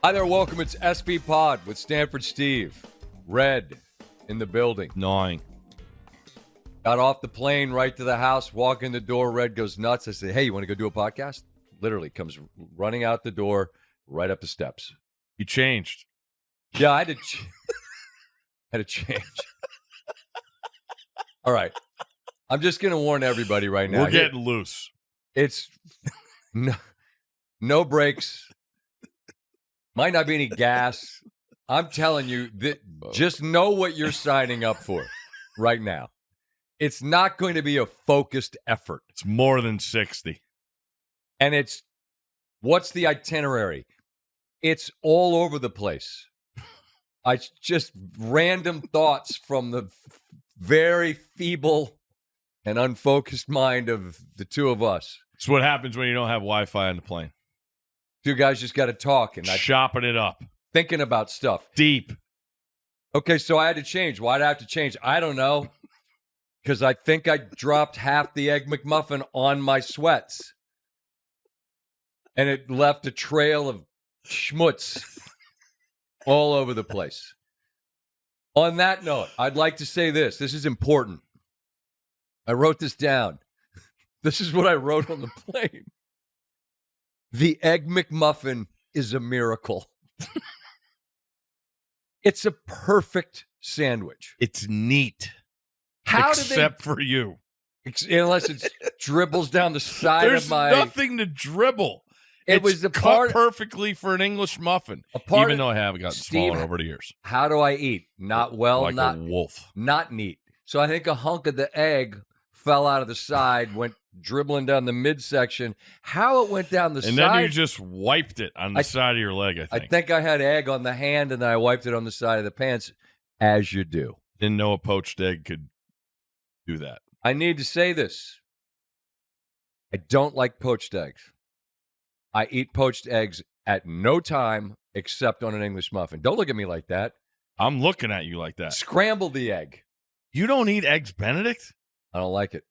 Hi there, welcome. It's SVPod with Stanford Steve. Red in the building. Gnawing. Got off the plane, right to the house, walk in the door, Red goes nuts. I say, hey, you want to go do a podcast? Literally comes running out the door, right up the steps. You changed. Yeah, I had to change. All right. I'm just going to warn everybody right now. We're getting loose. It's no brakes. Might not be any gas. I'm telling you, just know what you're signing up for right now. It's not going to be a focused effort. It's more than 60. And what's the itinerary? It's all over the place. Just random thoughts from the very feeble and unfocused mind of the two of us. It's what happens when you don't have Wi-Fi on the plane. Two guys just got to talk and chopping it up. Thinking about stuff. Deep. Okay, so I had to change. Why'd I have to change? I don't know. Because I think I dropped half the Egg McMuffin on my sweats. And it left a trail of schmutz all over the place. On that note, I'd like to say this. This is important. I wrote this down. This is what I wrote on the plane. The Egg McMuffin is a miracle. It's a perfect sandwich. It's neat. Except for you. Unless it dribbles down the side of my... There's nothing to dribble. It was the part perfectly for an English muffin. Even though I have gotten smaller over the years. How do I eat? Not well, like not a wolf. Not neat. So I think a hunk of the egg fell out of the side, went dribbling down the midsection. How it went down the side... And then you just wiped it on the side of your leg, I think. I think I had egg on the hand, and then I wiped it on the side of the pants, as you do. Didn't know a poached egg could do that. I need to say this. I don't like poached eggs. I eat poached eggs at no time except on an English muffin. Don't look at me like that. I'm looking at you like that. Scramble the egg. You don't eat Eggs Benedict? I don't like it.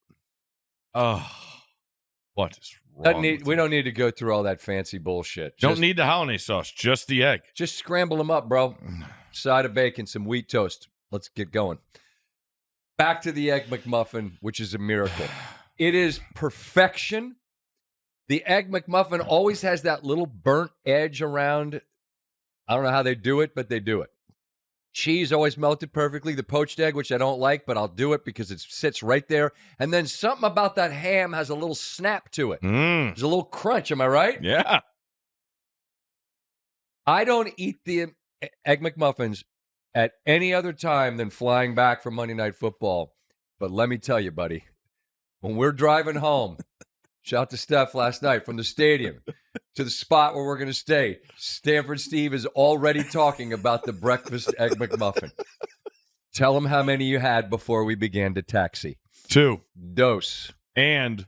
Oh, what is wrong? We don't need to go through all that fancy bullshit. Don't need the hollandaise sauce, just the egg. Just scramble them up, bro. Side of bacon, some wheat toast. Let's get going. Back to the Egg McMuffin, which is a miracle. It is perfection. The Egg McMuffin always has that little burnt edge around. I don't know how they do it, but they do it. Cheese always melted perfectly. The poached egg, which I don't like, but I'll do it because it sits right there. And then something about that ham has a little snap to it. There's a little crunch. Am I right? Yeah. I don't eat the Egg McMuffins at any other time than flying back from Monday Night Football. But let me tell you, buddy, when we're driving home, shout out to Steph last night, from the stadium to the spot where we're going to stay, Stanford Steve is already talking about the breakfast Egg McMuffin. Tell him how many you had before we began to taxi. 2. Dose. And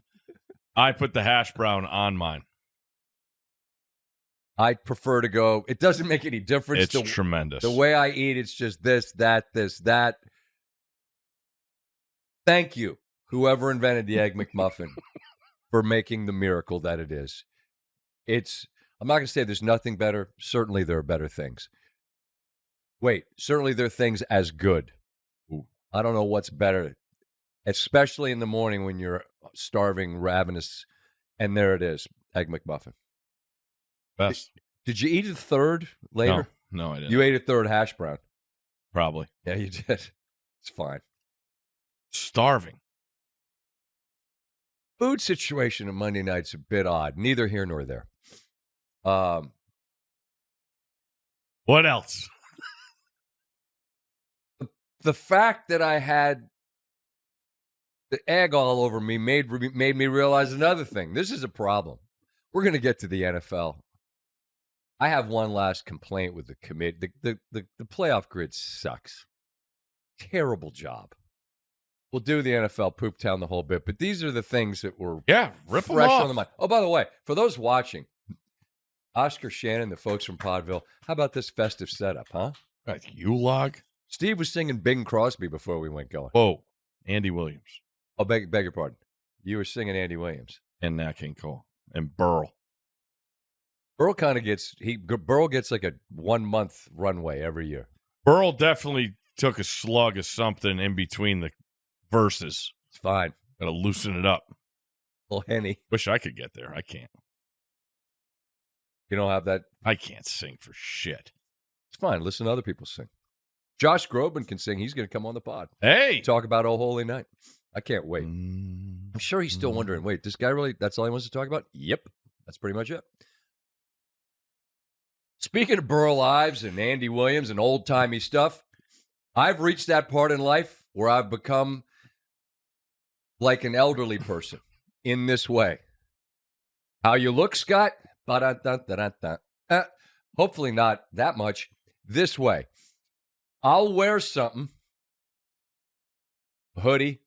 I put the hash brown on mine. I prefer to go. It doesn't make any difference. It's tremendous. The way I eat, it's just this, that. Thank you, whoever invented the Egg McMuffin, for making the miracle that it is. I'm not going to say there's nothing better. Certainly there are better things. Wait, certainly there are things as good. Ooh. I don't know what's better, especially in the morning when you're starving, ravenous, and there it is, Egg McMuffin. Best. Did you eat a third later? No, I didn't. You ate a third hash brown. Probably. Yeah, you did. It's fine. Starving. Food situation on Monday night's a bit odd. Neither here nor there. What else? The fact that I had the egg all over me made me realize another thing. This is a problem. We're going to get to the NFL. I have one last complaint with the committee. The playoff grid sucks. Terrible job. We'll do the NFL Pooptown the whole bit, but these are the things that were rip fresh them on the mind. Oh, by the way, for those watching, Oscar Shannon, the folks from Podville, how about this festive setup, huh? Like U-Log? Steve was singing Bing Crosby before we went going. Whoa, Andy Williams. Oh, beg your pardon. You were singing Andy Williams. And Nat King Cole. And Burl. Burrow kind of gets like a 1 month runway every year. Burrow definitely took a slug of something in between the verses. It's fine. Gotta loosen it up. Little Henny. Wish I could get there. I can't. You don't have that? I can't sing for shit. It's fine. Listen to other people sing. Josh Groban can sing. He's going to come on the pod. Hey! Talk about Oh Holy Night. I can't wait. I'm sure he's still wondering, wait, this guy really, that's all he wants to talk about? Yep. That's pretty much it. Speaking of Burl Ives and Andy Williams and old-timey stuff, I've reached that part in life where I've become like an elderly person in this way. How you look, Scott? Hopefully not that much. This way. I'll wear something, a hoodie,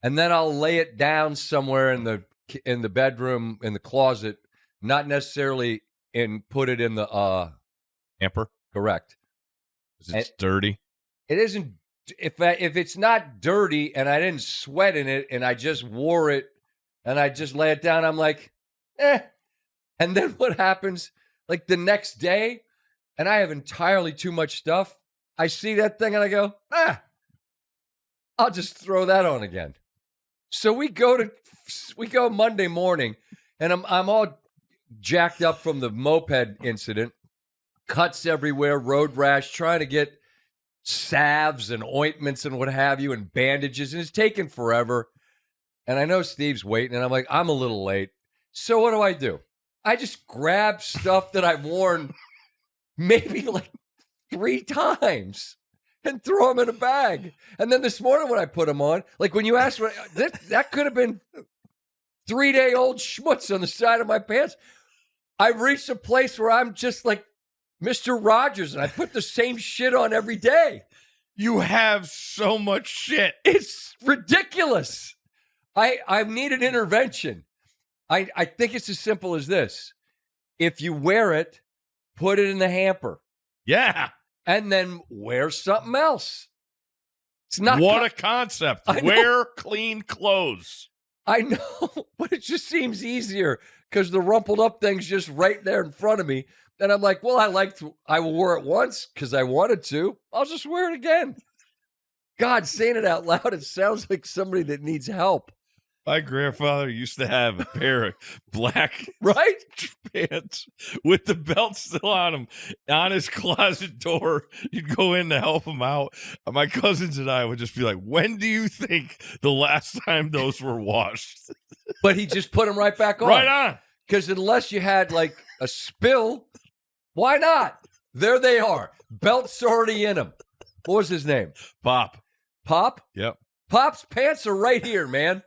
and then I'll lay it down somewhere in the bedroom, in the closet, not necessarily put it in the hamper. Correct. Because it's dirty. It isn't. If it's not dirty and I didn't sweat in it and I just wore it and I just lay it down, I'm like, eh. And then what happens? Like the next day, and I have entirely too much stuff. I see that thing and I go, I'll just throw that on again. So we go Monday morning, and I'm all jacked up from the moped incident, cuts everywhere, road rash, trying to get salves and ointments and what have you, and bandages, and it's taking forever. And I know Steve's waiting, and I'm like, I'm a little late. So what do? I just grab stuff that I've worn maybe like 3 times and throw them in a bag. And then this morning when I put them on, like when you asked, that could have been 3-day-old schmutz on the side of my pants. I've reached a place where I'm just like Mr. Rogers, and I put the same shit on every day. You have so much shit. It's ridiculous. I need an intervention. I think it's as simple as this. If you wear it, put it in the hamper. Yeah. And then wear something else. It's not a concept. Wear clean clothes. I know, but it just seems easier because the rumpled up thing's just right there in front of me. And I'm like, well, I wore it once because I wanted to. I'll just wear it again. God, saying it out loud, it sounds like somebody that needs help. My grandfather used to have a pair of black right pants with the belt still on him on his closet door. You'd go in to help him out. My cousins and I would just be like, when do you think the last time those were washed? But he just put them right back on. Right on. Because unless you had like a spill, why not? There they are. Belt's already in them. What was his name? Pop. Pop? Yep. Pop's pants are right here, man.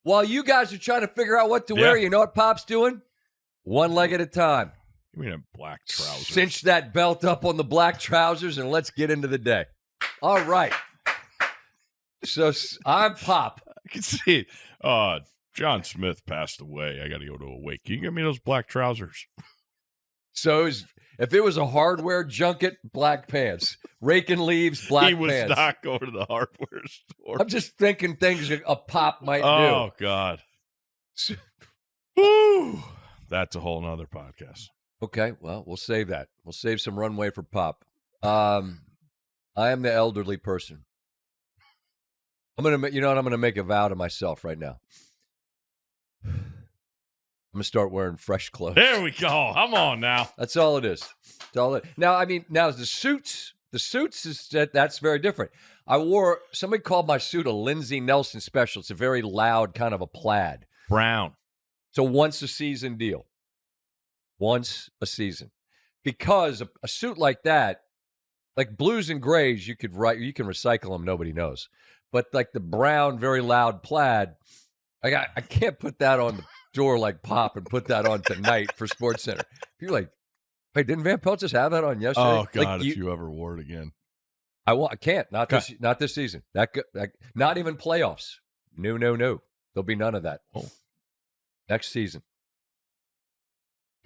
While you guys are trying to figure out what to wear, you know what Pop's doing? One leg at a time. You mean a black trousers? Cinch that belt up on the black trousers, and let's get into the day. All right. So I'm Pop. I can see it. John Smith passed away. I got to go to a wake. Can you give me those black trousers? So if it was a hardware junket, black pants. Raking leaves, black pants. He was not going to the hardware store. I'm just thinking things a Pop might do. Oh, God. Woo! That's a whole nother podcast. Okay, well, we'll save that. We'll save some runway for Pop. I am the elderly person. I'm gonna make a vow to myself right now. I'm going to start wearing fresh clothes. There we go. Come on now. That's all it is. That's all it. Now, the suits that's very different. Somebody called my suit a Lindsey Nelson special. It's a very loud kind of a plaid. Brown. It's a once a season deal. Once a season. Because a suit like that, like blues and grays, you can recycle them, nobody knows. But like the brown, very loud plaid, I can't put that on the door like Pop and put that on tonight for SportsCenter. People are like, wait, didn't Van Pelt just have that on yesterday? Oh God, like, if you ever wore it again, I can't. Not this season. Not even playoffs. No. There'll be none of that. Oh. Next season,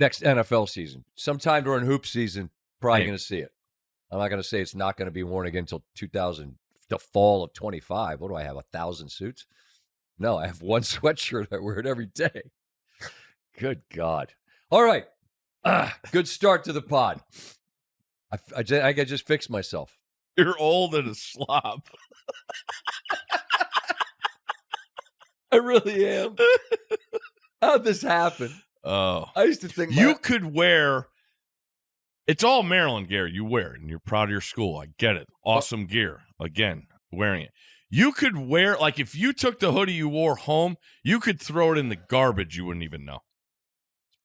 next NFL season, sometime during hoop season, probably going to see it. I'm not going to say it's not going to be worn again until the fall of 25. What do I have? 1,000 suits? No, I have one sweatshirt. I wear it every day. Good God. All right. Good start to the pod. I just fixed myself. You're old and a slob. I really am. How'd this happen? Oh, I used to think you could wear. It's all Maryland gear. You wear it, and you're proud of your school. I get it. Awesome gear. Again, wearing it. You could wear, like, if you took the hoodie you wore home, you could throw it in the garbage. You wouldn't even know.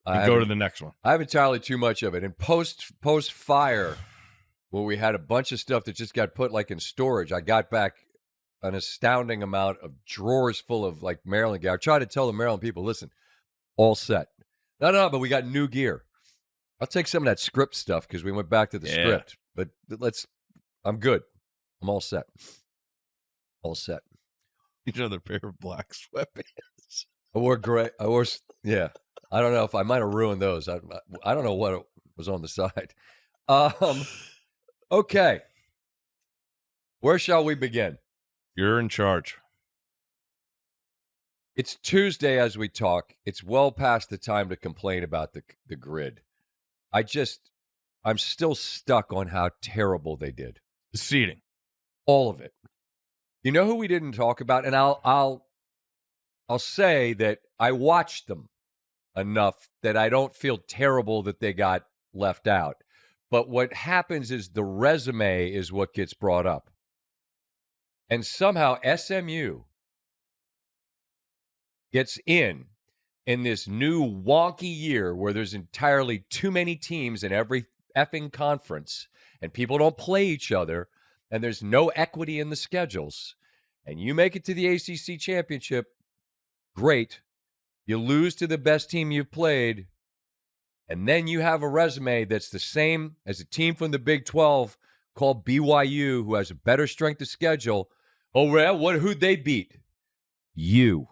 And go to the next one. I have entirely too much of it. And post fire, where we had a bunch of stuff that just got put like in storage, I got back an astounding amount of drawers full of like Maryland gear. I tried to tell the Maryland people, listen, all set. No, but we got new gear. I'll take some of that script stuff because we went back to the script. But I'm good. I'm all set. All set. Another pair of black sweatpants. I wore gray. Yeah. I don't know if I might have ruined those. I don't know what was on the side. Okay. Where shall we begin? You're in charge. It's Tuesday as we talk. It's well past the time to complain about the grid. I'm still stuck on how terrible they did. The seating. All of it. You know who we didn't talk about? And I'll say that I watched them enough that I don't feel terrible that they got left out. But what happens is the resume is what gets brought up. And somehow SMU gets in this new wonky year where there's entirely too many teams in every effing conference and people don't play each other and there's no equity in the schedules. And you make it to the ACC championship, great. You lose to the best team you've played, and then you have a resume that's the same as a team from the Big 12 called BYU who has a better strength of schedule. Oh, well, who'd they beat? You.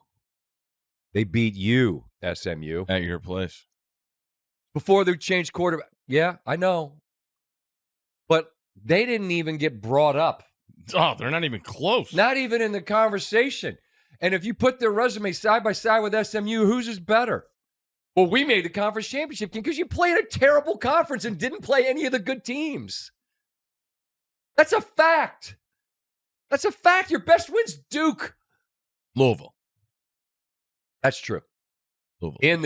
They beat you, SMU. At your place. Before they changed quarterback. Yeah, I know. But they didn't even get brought up. Oh, they're not even close. Not even in the conversation. And if you put their resume side by side with SMU, whose is better? Well, we made the conference championship game because you played a terrible conference and didn't play any of the good teams. That's a fact. That's a fact. Your best win's Duke. Louisville. That's true. Louisville. In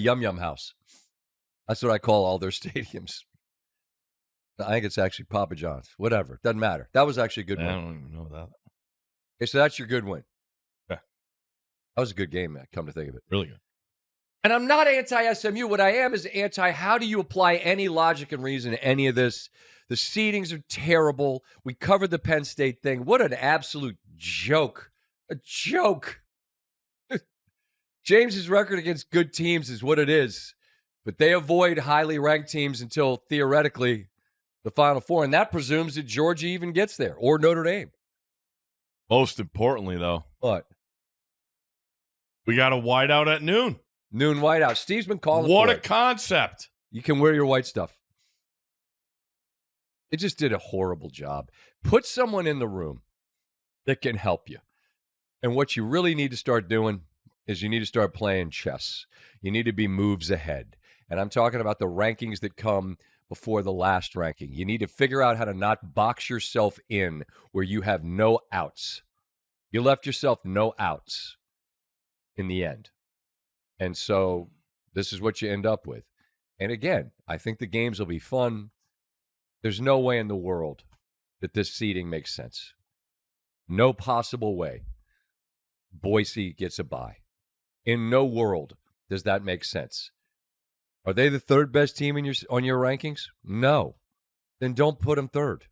Yum Yum House. That's what I call all their stadiums. I think it's actually Papa John's. Whatever. Doesn't matter. That was actually a good win. I don't even know that. Okay, so that's your good win. Yeah. That was a good game, man, come to think of it. Really good. And I'm not anti-SMU. What I am is how do you apply any logic and reason to any of this? The seedings are terrible. We covered the Penn State thing. What an absolute joke. A joke. James's record against good teams is what it is. But they avoid highly ranked teams until, theoretically, the Final Four. And that presumes that Georgia even gets there, or Notre Dame. Most importantly, though. What? We got a whiteout at noon. Noon whiteout. Steve's been calling What for a it. concept. You can wear your white stuff. It just did a horrible job. Put someone in the room that can help you. And what you really need to start doing is you need to start playing chess. You need to be moves ahead. And I'm talking about the rankings that come before the last ranking. You need to figure out how to not box yourself in where you have no outs. You left yourself no outs in the end. And so this is what you end up with. And again, I think the games will be fun. There's no way in the world that this seeding makes sense. No possible way Boise gets a bye. In no world does that make sense. Are they the third best team on your rankings? No. Then don't put them third.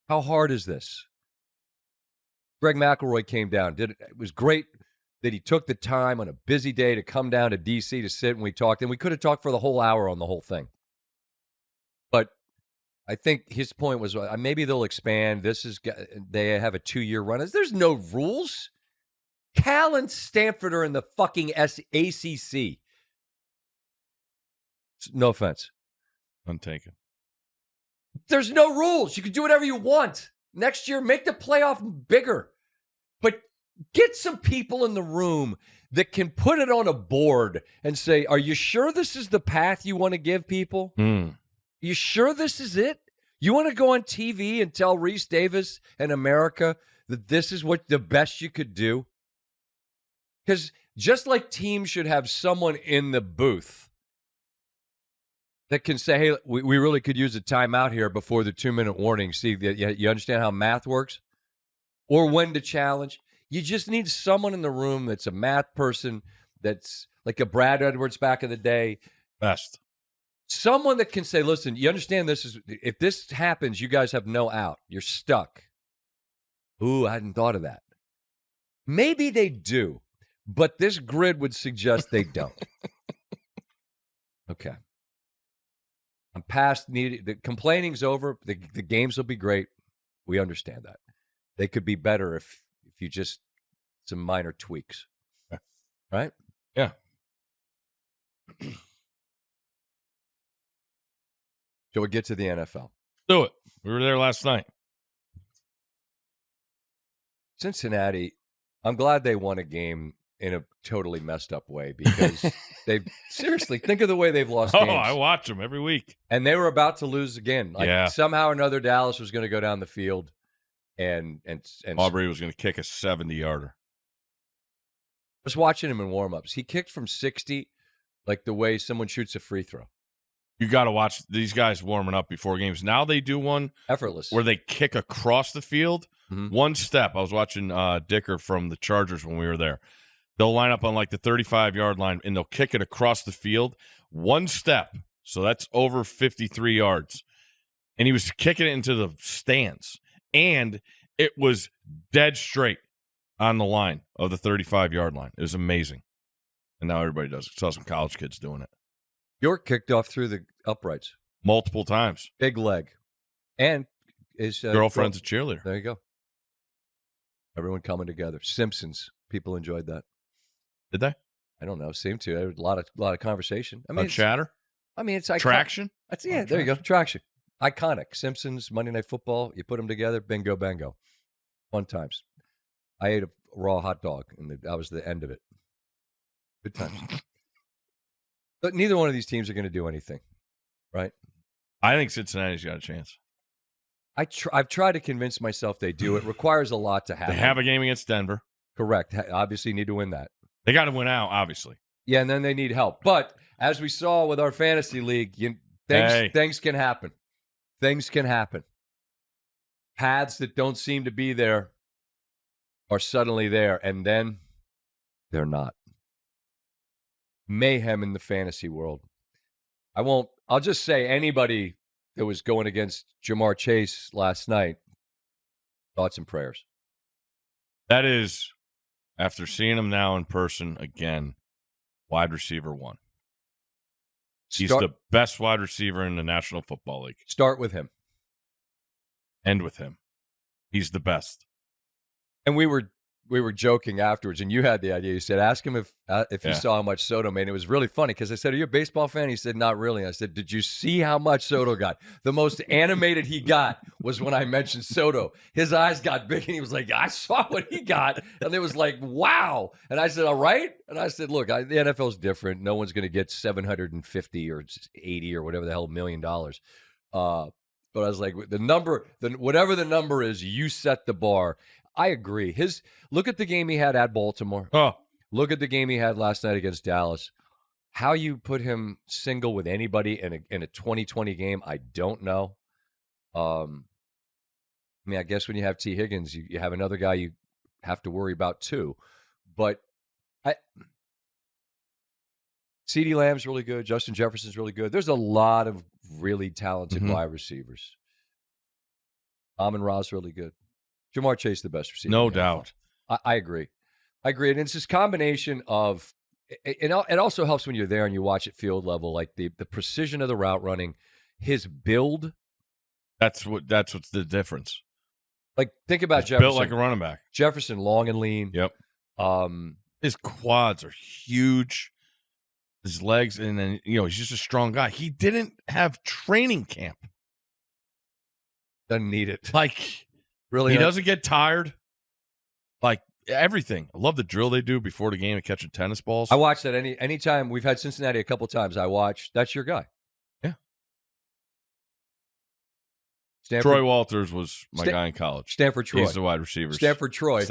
How hard is this? Greg McElroy came down. It was great that he took the time on a busy day to come down to D.C. to sit and we talked. And we could have talked for the whole hour on the whole thing. But I think his point was maybe they'll expand. They have a 2-year run. There's no rules. Cal and Stanford are in the fucking ACC. No offense. Untaken. There's no rules. You can do whatever you want. Next year, make the playoff bigger. But get some people in the room that can put it on a board and say, are you sure this is the path you want to give people? You sure this is it? You want to go on TV and tell Reese Davis and America that this is what the best you could do? Because just like teams should have someone in the booth that can say, hey, we really could use a timeout here before the 2-minute warning. See, you understand how math works? Or when to challenge. You just need someone in the room that's a math person, that's like a Brad Edwards back in the day. Best. Someone that can say, listen, you understand this is, if this happens, you guys have no out. You're stuck. Ooh, I hadn't thought of that. Maybe they do, but this grid would suggest they don't. Okay. I'm past needing, the complaining's over. The games will be great. We understand that. They could be better if you just, some minor tweaks. Right? Yeah. Shall we get to the NFL? Do it. We were there last night. Cincinnati, I'm glad they won a game in a totally messed up way because they've seriously, think of the way they've lost games. Oh, I watch them every week. And they were about to lose again. Somehow or another, Dallas was going to go down the field and Aubrey was going to kick a 70-yarder. I was watching him in warm-ups. He kicked from 60 like the way someone shoots a free throw. You got to watch these guys warming up before games. Now they do one effortless where they kick across the field. One step. I was watching Dicker from the Chargers when we were there. They'll line up on like the 35-yard line, and they'll kick it across the field. One step. So that's over 53 yards. And he was kicking it into the stands. And it was dead straight on the line of the 35-yard line. It was amazing. And now everybody does it. Saw some college kids doing it. York kicked off through the uprights. Multiple times. Big leg. And his girlfriend's a cheerleader. There you go. Everyone coming together. Simpsons. People enjoyed that. Did they? I don't know. Seemed to. There was a lot of conversation. I mean, chatter? I mean, it's iconic. Traction? There you go. Traction. Iconic. Simpsons, Monday Night Football. You put them together. Bingo, bango. Fun times. I ate a raw hot dog, and that was the end of it. Good times. But neither one of these teams are going to do anything, right? I think Cincinnati's got a chance. I've tried to convince myself they do. It requires a lot to happen. They have a game against Denver. Correct. Obviously need to win that. They got to win out, obviously. Yeah, and then they need help. But as we saw with our fantasy league, things can happen. Things can happen. Paths that don't seem to be there are suddenly there, and then they're not. Mayhem in the fantasy world. I'll just say anybody that was going against Jamar Chase last night, thoughts and prayers. That is, after seeing him now in person again, wide receiver 1. He's the best wide receiver in the National Football League. Start with him. End with him. He's the best. And we were joking afterwards, and you had the idea. You said, ask him if you saw how much Soto made. And it was really funny because I said, are you a baseball fan? He said, not really. And I said, did you see how much Soto got? The most animated he got was when I mentioned Soto. His eyes got big, and he was like, I saw what he got. And it was like, wow. And I said, all right. And I said, look, the NFL is different. No one's going to get 750 or 80 or whatever the hell $1 million. But I was like, whatever the number is, you set the bar. I agree. Look at the game he had at Baltimore. Oh, look at the game he had last night against Dallas. How you put him single with anybody in a 2020 game, I don't know. I mean, I guess when you have T. Higgins, you have another guy you have to worry about too. But CeeDee Lamb's really good. Justin Jefferson's really good. There's a lot of really talented wide receivers. Amon-Ra's really good. Jamar Chase, the best receiver. No doubt. I agree. And it's this combination of, it also helps when you're there and you watch at field level, like the precision of the route running, his build. That's what's the difference. Like, think about Jefferson. Built like a running back. Jefferson, long and lean. Yep. His quads are huge. His legs, and then, he's just a strong guy. He didn't have training camp. Doesn't need it. Like, really, he doesn't get tired. Like, everything. I love the drill they do before the game of catching tennis balls. I watch that anytime. We've had Cincinnati a couple times. I watch. That's your guy. Yeah. Stanford, Troy Walters was my guy in college. Stanford Troy. He's the wide receiver. Stanford Troy.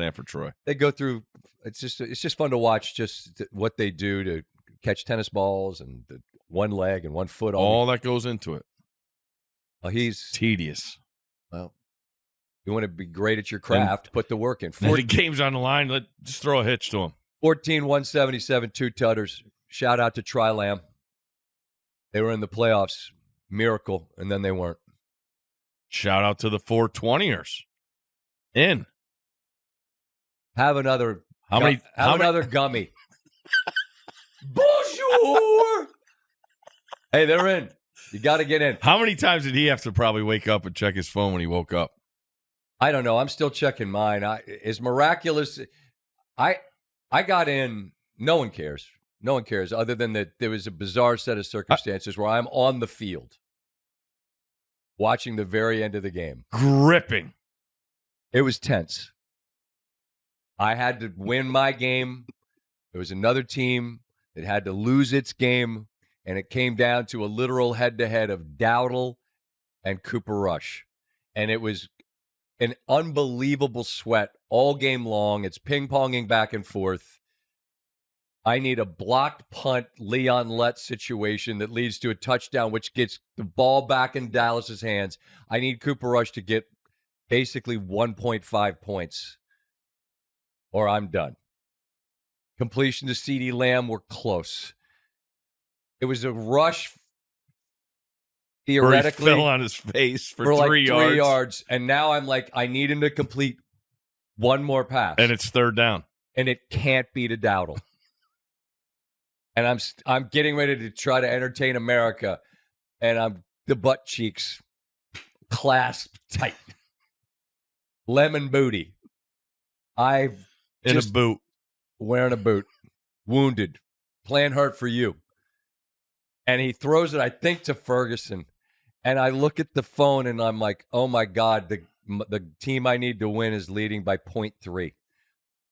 They go through. It's just fun to watch. Just what they do to catch tennis balls and one leg and one foot. All that goes into it. He's tedious. Well, you want to be great at your craft, put the work in. The game's on the line. Just throw a hitch to him. 14-177, 2 tutters. Shout out to Tri-Lam. They were in the playoffs. Miracle, and then they weren't. Shout out to the 420ers. In. Have another. How many? Another gummy. Bonjour. Hey, they're in. You got to get in. How many times did he have to probably wake up and check his phone when he woke up? I don't know. I'm still checking mine. It's miraculous. I got in. No one cares. No one cares other than that there was a bizarre set of circumstances where I'm on the field watching the very end of the game. Gripping. It was tense. I had to win my game. There was another team that had to lose its game, and it came down to a literal head-to-head of Dowdle and Cooper Rush. And it was an unbelievable sweat all game long. It's ping-ponging back and forth. I need a blocked punt Leon Lett situation that leads to a touchdown, which gets the ball back in Dallas's hands. I need Cooper Rush to get basically 1.5 points, or I'm done. Completion to CeeDee Lamb were close. It was a rush, theoretically. Where he fell on his face for 3 yards. 3 yards. And now I'm like, I need him to complete one more pass. And it's third down. And it can't be to Dowdle. And I'm getting ready to try to entertain America. And the butt cheeks clasped tight. Lemon booty. In a boot. Wearing a boot. Wounded. Playing hurt for you. And he throws it, I think, to Ferguson. And I look at the phone and I'm like, oh, my God, the team I need to win is leading by 0.3.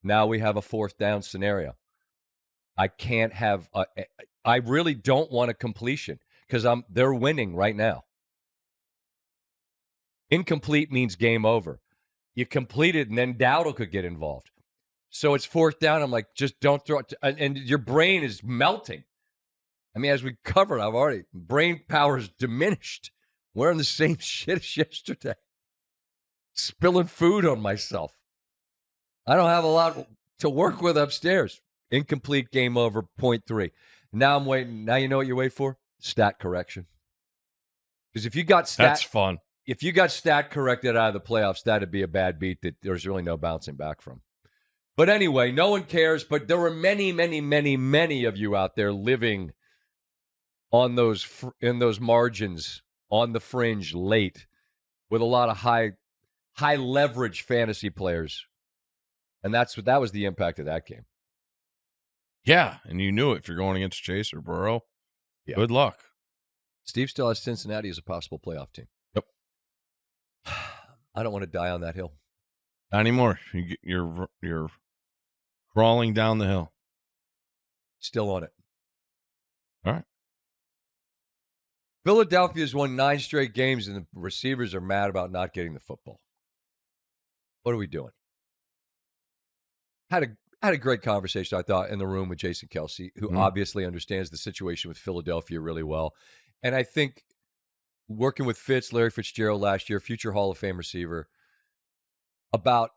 Now we have a 4th down scenario. I can't have I really don't want a completion because they're winning right now. Incomplete means game over. You complete it, and then Dowdle could get involved. So it's 4th down. I'm like, just don't throw it. And your brain is melting. I mean, as we covered, brain power is diminished. Wearing the same shit as yesterday. Spilling food on myself. I don't have a lot to work with upstairs. Incomplete, game over, 0.3. Now I'm waiting. Now you know what you wait for? Stat correction. Because if you got That's fun. If you got stat corrected out of the playoffs, that'd be a bad beat that there's really no bouncing back from. But anyway, no one cares. But there were many, many, many, many of you out there living on in those margins on the fringe late with a lot of high leverage fantasy players. And that was the impact of that game. Yeah, and you knew it. If you're going against Chase or Burrow, Good luck. Steve still has Cincinnati as a possible playoff team. Yep. I don't want to die on that hill. Not anymore. You're crawling down the hill. Still on it. All right. Philadelphia's won 9 straight games, and the receivers are mad about not getting the football. What are we doing? Had a great conversation, I thought, in the room with Jason Kelsey, who obviously understands the situation with Philadelphia really well. And I think working with Larry Fitzgerald last year, future Hall of Fame receiver, about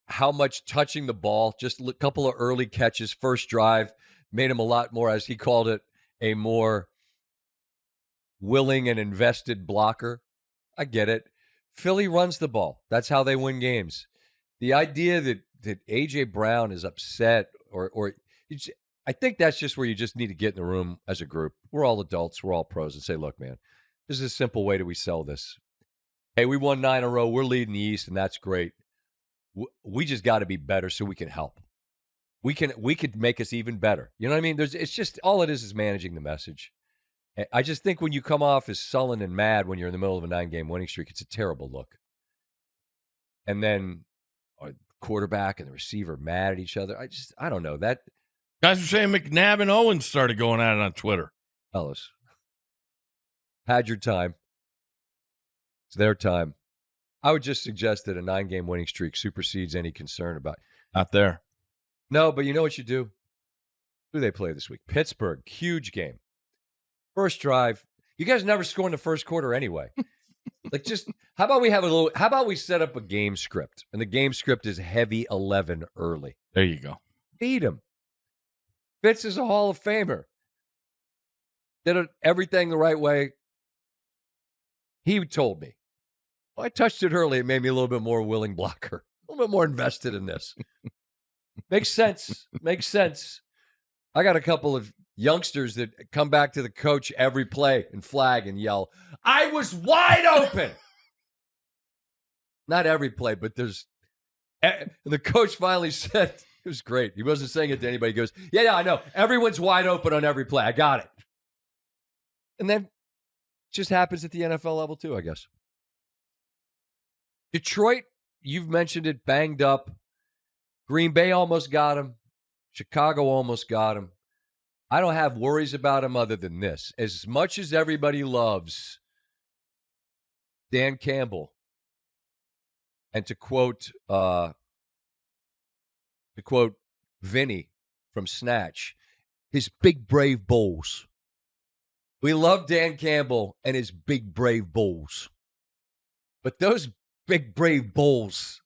how much touching the ball, just a couple of early catches, first drive, made him a lot more, as he called it, a more willing and invested blocker. I get it. Philly runs the ball. That's how they win games. The idea that A.J. Brown is upset or I think that's just where you just need to get in the room as a group. We're all adults. We're all pros and say, look, man, this is a simple way that we sell this. Hey, we won 9 in a row. We're leading the East, and that's great. We just got to be better so we can help. We could make us even better. You know what I mean? It's just all it is managing the message. I just think when you come off as sullen and mad when you're in the middle of a 9-game winning streak, it's a terrible look. And then quarterback and the receiver mad at each other. I don't know. That Guys were saying McNabb and Owens started going at it on Twitter. fellas, had your time. It's their time. I would just suggest that a 9-game winning streak supersedes any concern about. Not there. No, but you know what you do? Who do they play this week? Pittsburgh, huge game. First drive. You guys never score in the first quarter anyway. How about we set up a game script? And the game script is heavy 11 early. There you go. Beat him. Fitz is a Hall of Famer. Did everything the right way. He told me. Well, I touched it early. It made me a little bit more willing blocker. A little bit more invested in this. Makes sense. Makes sense. I got a couple of youngsters that come back to the coach every play and flag and yell, I was wide open. Not every play, but there's. And the coach finally said, it was great. He wasn't saying it to anybody. He goes, yeah, I know. Everyone's wide open on every play. I got it. And then it just happens at the NFL level too, I guess. Detroit, you've mentioned it, banged up. Green Bay almost got him. Chicago almost got him. I don't have worries about him other than this. As much as everybody loves Dan Campbell, and to quote Vinny from Snatch, his big brave bulls. We love Dan Campbell and his big brave bulls. But those big brave bulls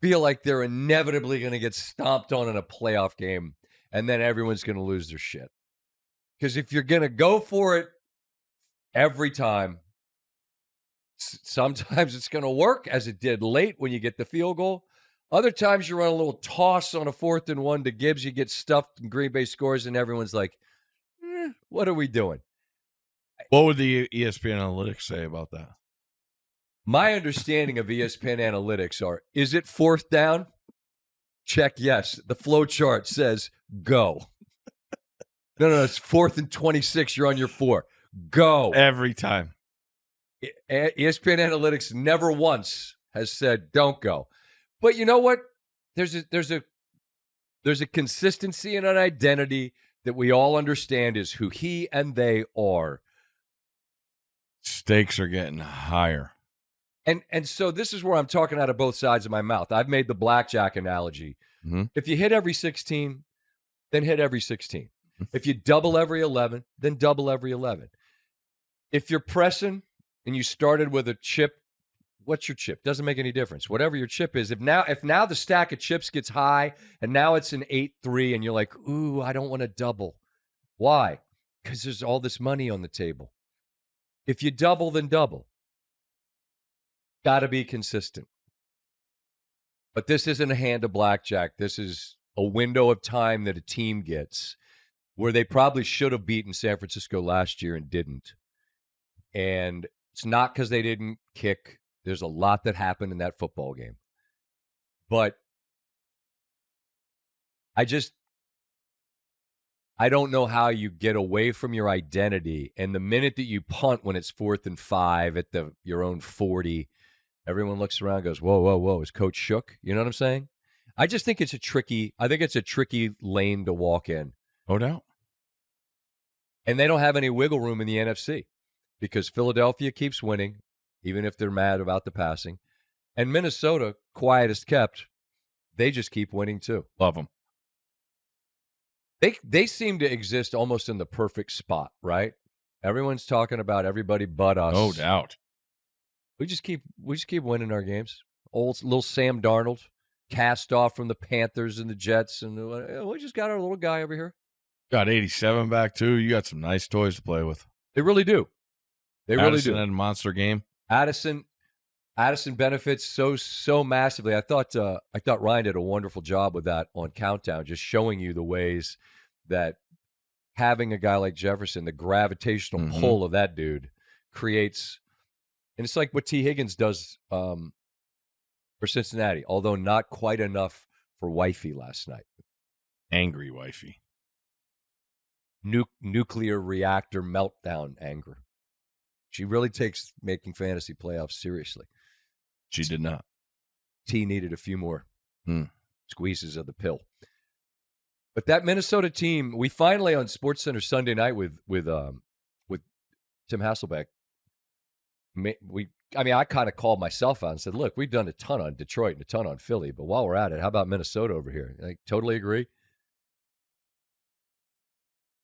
feel like they're inevitably going to get stomped on in a playoff game, and then everyone's going to lose their shit. Because if you're going to go for it every time, sometimes it's going to work, as it did late when you get the field goal. Other times you run a little toss on a 4th and 1 to Gibbs, you get stuffed, and Green Bay scores, and everyone's like, what are we doing? What would the ESPN analytics say about that? My understanding of ESPN analytics is it 4th down? Check yes. The flow chart says go. No, it's 4th and 26. You're on your 4. Go. Every time. ESPN analytics never once has said don't go. But you know what? There's a consistency and an identity that we all understand is who he and they are. Stakes are getting higher. And so this is where I'm talking out of both sides of my mouth. I've made the blackjack analogy. Mm-hmm. If you hit every 16, then hit every 16. If you double every 11, then double every 11. If you're pressing and you started with a chip, what's your chip? Doesn't make any difference. Whatever your chip is. If now the stack of chips gets high and now it's an 8-3 and you're like, ooh, I don't want to double. Why? Because there's all this money on the table. If you double, then double. Got to be consistent. But this isn't a hand of blackjack. This is a window of time that a team gets where they probably should have beaten San Francisco last year and didn't. And it's not because they didn't kick. There's a lot that happened in that football game. But I don't know how you get away from your identity. And the minute that you punt when it's 4th and 5 at your own 40, everyone looks around and goes, whoa, is Coach shook? You know what I'm saying? I just think it's a tricky lane to walk in. No doubt. And they don't have any wiggle room in the NFC because Philadelphia keeps winning, even if they're mad about the passing. And Minnesota, quiet as kept, they just keep winning too. Love them. They seem to exist almost in the perfect spot, right? Everyone's talking about everybody but us. No doubt. We just keep winning our games. Old little Sam Darnold, cast off from the Panthers and the Jets, and we just got our little guy over here. Got 87 back too. You got some nice toys to play with. They really do. Addison had a monster game. Addison benefits so massively. I thought Ryan did a wonderful job with that on Countdown, just showing you the ways that having a guy like Jefferson, the gravitational pull of that dude, creates. And it's like what T. Higgins does for Cincinnati, although not quite enough for Wifey last night. Angry Wifey. Nuclear reactor meltdown anger. She really takes making fantasy playoffs seriously. She did not. T needed a few more squeezes of the pill. But that Minnesota team, we finally on SportsCenter Sunday night with Tim Hasselbeck, I kind of called myself out and said, look, we've done a ton on Detroit and a ton on Philly, but while we're at it, how about Minnesota over here? I totally agree.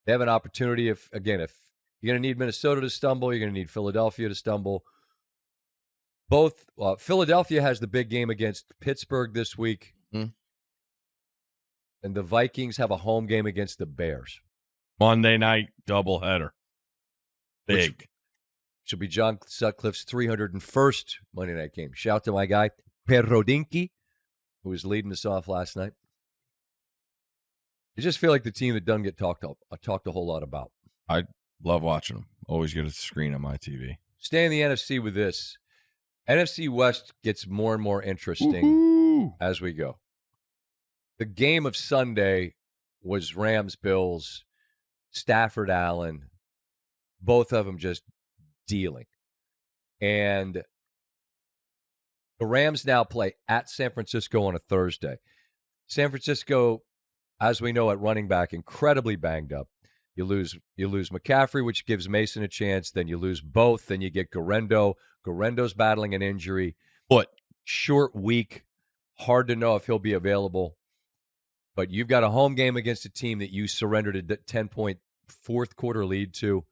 They have an opportunity if you're going to need Minnesota to stumble, you're going to need Philadelphia to stumble. Both Philadelphia has the big game against Pittsburgh this week, and the Vikings have a home game against the Bears. Monday night doubleheader. Big. Which should be John Sutcliffe's 301st Monday night game. Shout out to my guy, Perodinki, who was leading us off last night. I just feel like the team that doesn't get talked a whole lot about. I love watching them. Always get a screen on my TV. Stay in the NFC with this. NFC West gets more and more interesting as we go. The game of Sunday was Rams-Bills, Stafford Allen, both of them just dealing. And the Rams now play at San Francisco on a Thursday. San Francisco, as we know, at running back, incredibly banged up. You lose McCaffrey, which gives Mason a chance. Then you lose both. Then you get Garendo. Garendo's battling an injury. But short week. Hard to know if he'll be available. But you've got a home game against a team that you surrendered a 10-point fourth quarter lead to.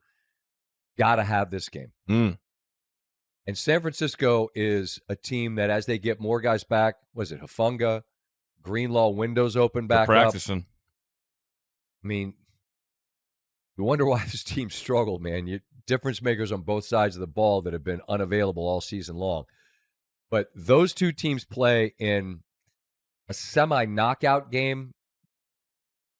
Got to have this game. And San Francisco is a team that as they get more guys back, was it Hufanga, Greenlaw, windows open back They're practicing. up. I mean, you wonder why this team struggled, man. Difference makers on both sides of the ball that have been unavailable all season long. But those two teams play in a semi-knockout game.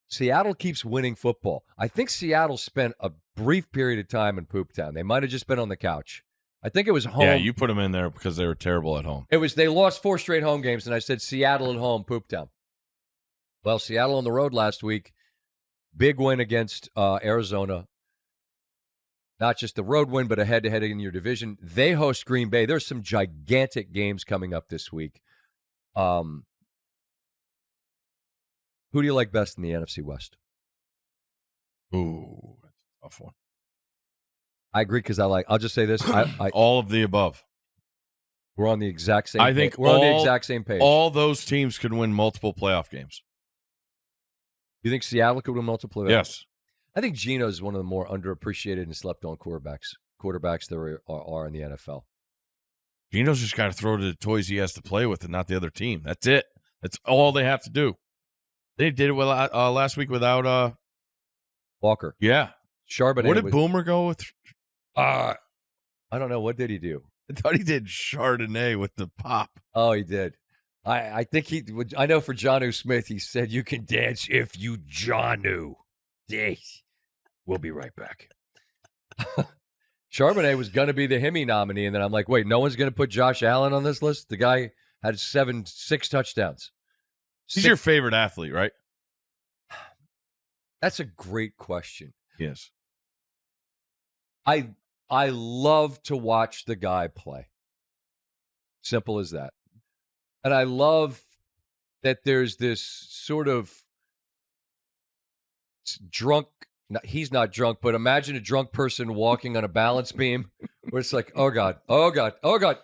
Seattle keeps winning football. I think Seattle spent a brief period of time in Pooptown. They might have just been on the couch. I think it was home. Yeah, you put them in there because they were terrible at home. They lost 4 straight home games, and I said Seattle at home, Pooptown. Well, Seattle on the road last week. Big win against Arizona. Not just the road win, but a head-to-head in your division. They host Green Bay. There's some gigantic games coming up this week. Who do you like best in the NFC West? Ooh, that's a tough one. I agree because I'll just say this. I all of the above. We're on the exact same I think we're on the exact same page. All those teams could win multiple playoff games. You think Seattle could win multiple playoffs? Yes. I think Geno is one of the more underappreciated and slept-on quarterbacks there are in the NFL. Geno's just got to throw to the toys he has to play with and not the other team. That's it. That's all they have to do. They did it last week without Walker. Yeah. Charbonnet. What did Boomer go with? I don't know. What did he do? I thought he did Chardonnay with the pop. Oh, he did. I think he would. I know for Jonnu Smith, he said, you can dance if you Jonnu. We'll be right back. Charbonnet was going to be the Hemi nominee, and then I'm like, wait, no one's going to put Josh Allen on this list? The guy had 6 touchdowns. He's your favorite athlete, right? That's a great question. Yes. I love to watch the guy play. Simple as that. And I love that there's this sort of drunk, he's not drunk, but imagine a drunk person walking on a balance beam where it's like, oh God, oh God, oh God.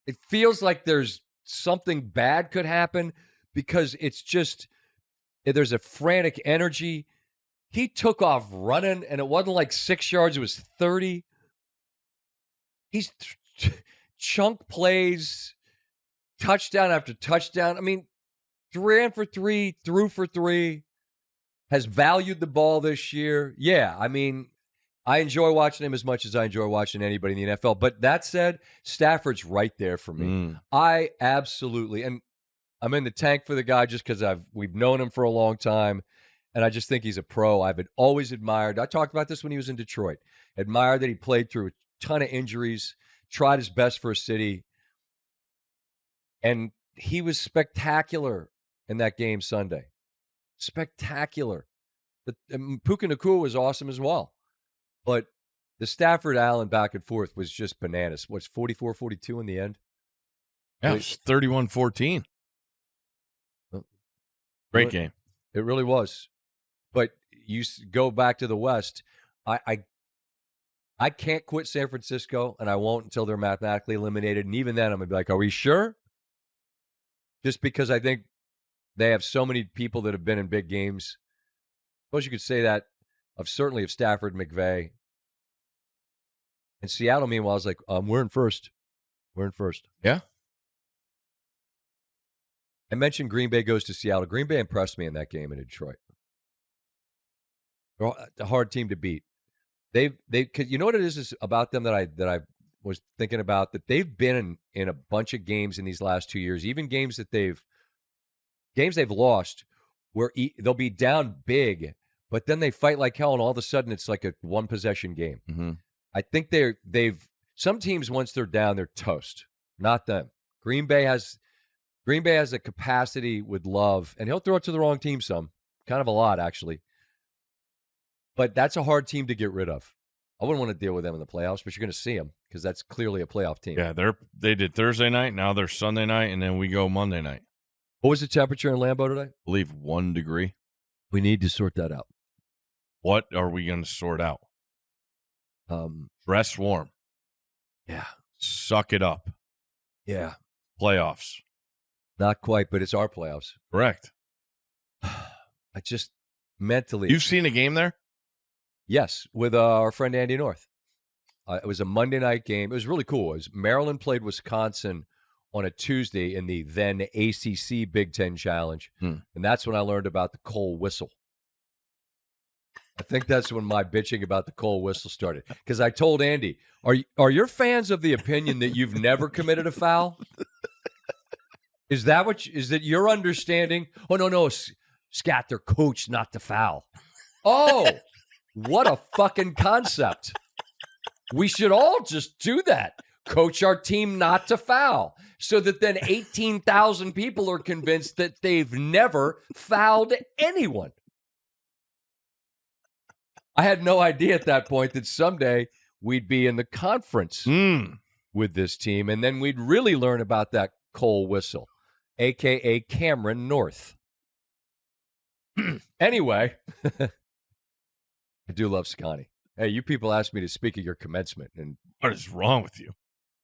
It feels like there's something bad could happen because it's just, there's a frantic energy. He took off running, and it wasn't like 6 yards, it was 30. He's chunk plays, touchdown after touchdown. I mean, 3 for 3, threw for 3, has valued the ball this year. Yeah, I mean, I enjoy watching him as much as I enjoy watching anybody in the NFL. But that said, Stafford's right there for me. I absolutely, and I'm in the tank for the guy just because we've known him for a long time. And I just think he's a pro. I've always admired. I talked about this when he was in Detroit. Admired that he played through a ton of injuries, tried his best for a city. And he was spectacular in that game Sunday. Spectacular. Puka Nacua was awesome as well. But the Stafford-Allen back and forth was just bananas. What's 44-42 in the end? Yeah, it was 31-14. Great game. It really was. But you go back to the West. I can't quit San Francisco, and I won't until they're mathematically eliminated. And even then, I'm going to be like, are we sure? Just because I think they have so many people that have been in big games. I suppose you could say that certainly of Stafford, McVay. And Seattle, meanwhile, is like, we're in first. We're in first. Yeah. I mentioned Green Bay goes to Seattle. Green Bay impressed me in that game in Detroit. They're a hard team to beat. Cause you know what it is about them that I was thinking about, that they've been in a bunch of games in these last 2 years, even games they've lost, where they'll be down big, but then they fight like hell, and all of a sudden it's like a one possession game. Mm-hmm. I think they've some teams, once they're down, they're toast. Not them. Green Bay has a capacity with Love, and he'll throw it to the wrong team kind of a lot actually. But that's a hard team to get rid of. I wouldn't want to deal with them in the playoffs, but you're going to see them because that's clearly a playoff team. Yeah, they did Thursday night. Now they're Sunday night, and then we go Monday night. What was the temperature in Lambeau today? I believe 1 degree. We need to sort that out. What are we going to sort out? Dress warm. Yeah. Suck it up. Yeah. Playoffs. Not quite, but it's our playoffs. Correct. I just mentally. You've seen a game there? Yes, with our friend Andy North. It was a Monday night game. It was really cool. Maryland played Wisconsin on a Tuesday in the then ACC Big Ten Challenge. And that's when I learned about the Cole whistle. I think that's when my bitching about the Cole whistle started. Because I told Andy, are your fans of the opinion that you've never committed a foul? Is that your understanding? Oh, no, Scat, they're coached not to foul. Oh, what a fucking concept. We should all just do that. Coach our team not to foul, so that then 18,000 people are convinced that they've never fouled anyone. I had no idea at that point that someday we'd be in the conference with this team, and then we'd really learn about that Cole whistle, a.k.a. Cameron North. Anyway, I do love Scotty. Hey, you people asked me to speak at your commencement, and what is wrong with you?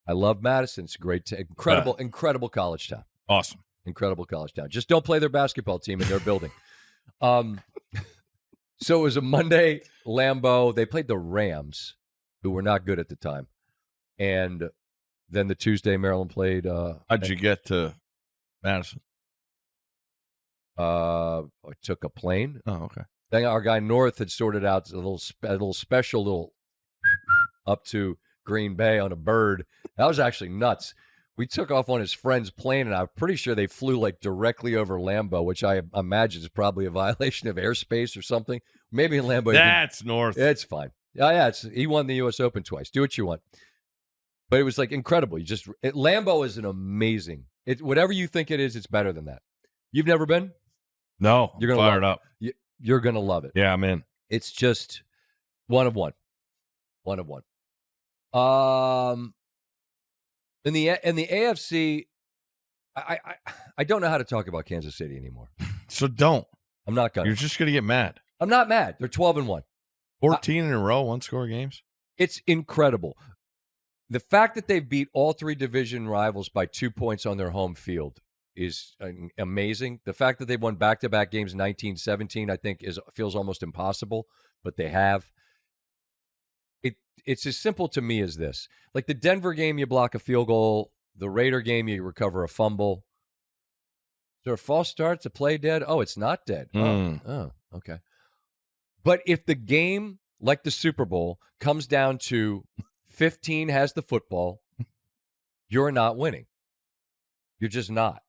I love Madison. It's a great, incredible college town. Awesome. Incredible college town. Just don't play their basketball team in their building. So it was a Monday, Lambeau. They played the Rams, who were not good at the time. And then the Tuesday, Maryland played. How'd you get to Madison? I took a plane. Oh, okay. Then our guy North had sorted out a little special up to Green Bay on a bird. That was actually nuts. We took off on his friend's plane, and I'm pretty sure they flew like directly over Lambeau, which I imagine is probably a violation of airspace or something. Maybe in Lambeau. That's North. It's fine. Yeah. He won the U.S. Open twice. Do what you want. But it was like incredible. Lambeau is an amazing. Whatever you think it is, it's better than that. You've never been? No. You're gonna fire it up. You're gonna love it. Yeah, I'm in. It's just one of one. One of one. In the AFC, I don't know how to talk about Kansas City anymore. So don't. I'm not gonna. You're just gonna get mad. I'm not mad. They're 12-1. 14 in a row, one-score games. It's incredible. The fact that they beat all three division rivals by 2 points on their home field is amazing. The fact that they've won back-to-back games 19-17, I think, feels almost impossible, but they have. It's as simple to me as this. Like the Denver game, you block a field goal. The Raider game, you recover a fumble. Is there a false start to play dead? Oh, it's not dead. Oh, okay. But if the game, like the Super Bowl, comes down to 15 has the football, you're not winning. You're just not.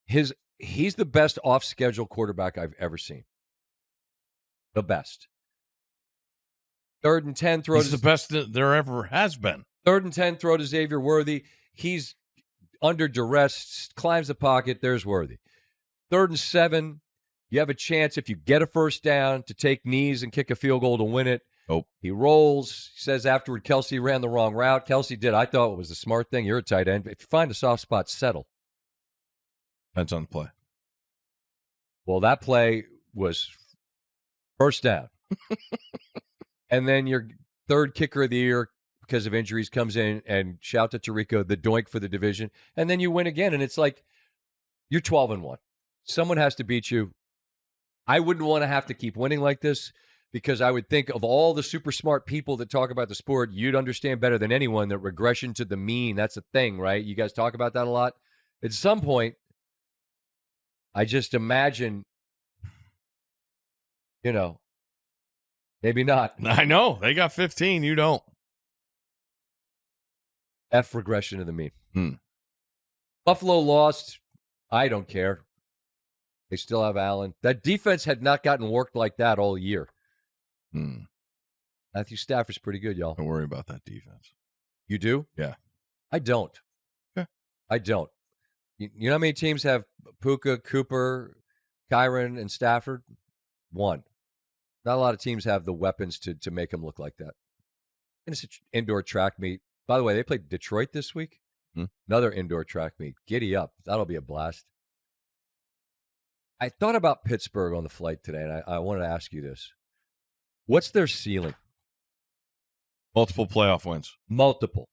He's the best off-schedule quarterback I've ever seen. The best. 3rd and 10 throw. He's the best that there ever has been. 3rd and 10 throw to Xavier Worthy. He's under duress, climbs the pocket. There's Worthy. 3rd and 7. You have a chance if you get a first down to take knees and kick a field goal to win it. Oh, he rolls. He says afterward, Kelsey ran the wrong route. Kelsey did. I thought it was the smart thing. You're a tight end. If you find a soft spot, settle. Depends on the play. Well, that play was first down. And then your third kicker of the year because of injuries comes in and shout to Tirico, the doink for the division. And then you win again. And it's like, you're 12-1. Someone has to beat you. I wouldn't want to have to keep winning like this because I would think of all the super smart people that talk about the sport, you'd understand better than anyone that regression to the mean, that's a thing, right? You guys talk about that a lot. At some point, I just imagine, maybe not. I know. They got 15. You don't. F regression to the mean. Buffalo lost. I don't care. They still have Allen. That defense had not gotten worked like that all year. Matthew Stafford's pretty good, y'all. Don't worry about that defense. You do? Yeah. I don't. Okay. I don't. You know how many teams have Puka, Cooper, Kyron, and Stafford? One. Not a lot of teams have the weapons to make them look like that. And it's an indoor track meet. By the way, they played Detroit this week. Another indoor track meet. Giddy up. That'll be a blast. I thought about Pittsburgh on the flight today, and I wanted to ask you this. What's their ceiling? Multiple playoff wins. Multiple.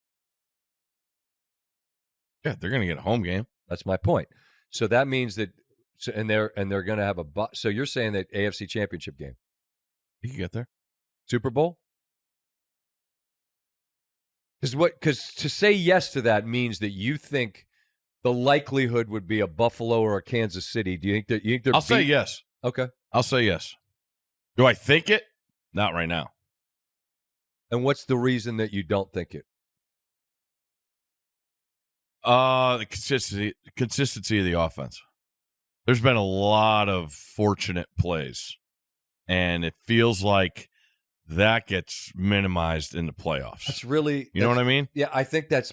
Yeah, they're going to get a home game. That's my point. So that means that, and they're going to have a. So you're saying that AFC Championship game? You can get there. Super Bowl? Because to say yes to that means that you think the likelihood would be a Buffalo or a Kansas City. Do you think that? I'll say yes. Okay. I'll say yes. Do I think it? Not right now. And what's the reason that you don't think it? The consistency of the offense. There's been a lot of fortunate plays, and it feels like that gets minimized in the playoffs. That's really, you know what I mean? Yeah, I think that's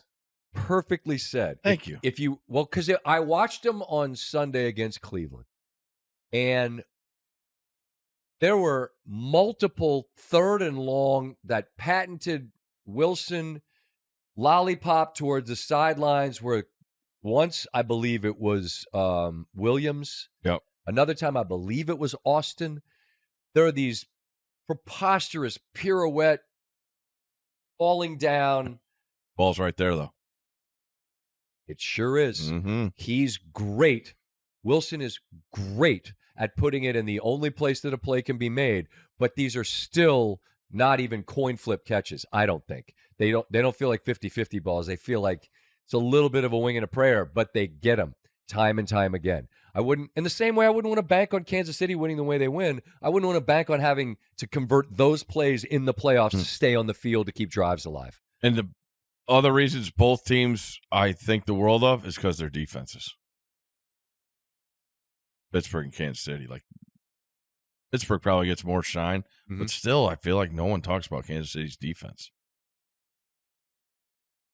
perfectly said. Thank you. Because I watched them on Sunday against Cleveland, and there were multiple third and long that patented Wilson lollipop towards the sidelines where once I believe it was Williams. Yep. Another time I believe it was Austin. There are these preposterous pirouette falling down. Ball's right there, though. It sure is. Mm-hmm. He's great. Wilson is great at putting it in the only place that a play can be made, but these are still not even coin flip catches, I don't think. They don't feel like 50-50 balls. They feel like it's a little bit of a wing and a prayer, but they get them time and time again. In the same way I wouldn't want to bank on Kansas City winning the way they win, I wouldn't want to bank on having to convert those plays in the playoffs to stay on the field to keep drives alive. And the other reasons both teams I think the world of is because their defenses. Pittsburgh and Kansas City. Like, Pittsburgh probably gets more shine, but still I feel like no one talks about Kansas City's defense.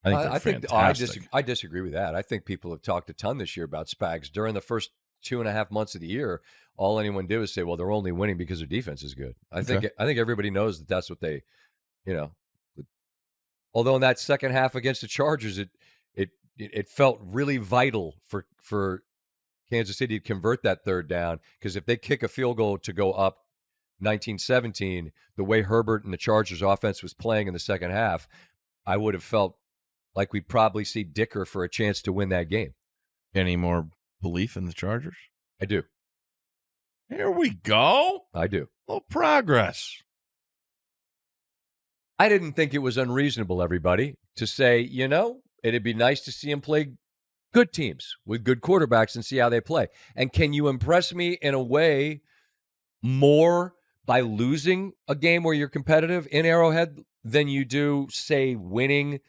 I think I disagree with that. I think people have talked a ton this year about Spags. During the first 2.5 months of the year, all anyone did was say, well, they're only winning because their defense is good. I think everybody knows that that's what they, although in that second half against the Chargers, it felt really vital for Kansas City to convert that third down, because if they kick a field goal to go up 19-17, the way Herbert and the Chargers offense was playing in the second half, I would have felt like we'd probably see Dicker for a chance to win that game. Any more belief in the Chargers? I do. Here we go. I do. A little progress. I didn't think it was unreasonable, everybody, to say, it'd be nice to see him play good teams with good quarterbacks and see how they play. And can you impress me in a way more by losing a game where you're competitive in Arrowhead than you do, say, winning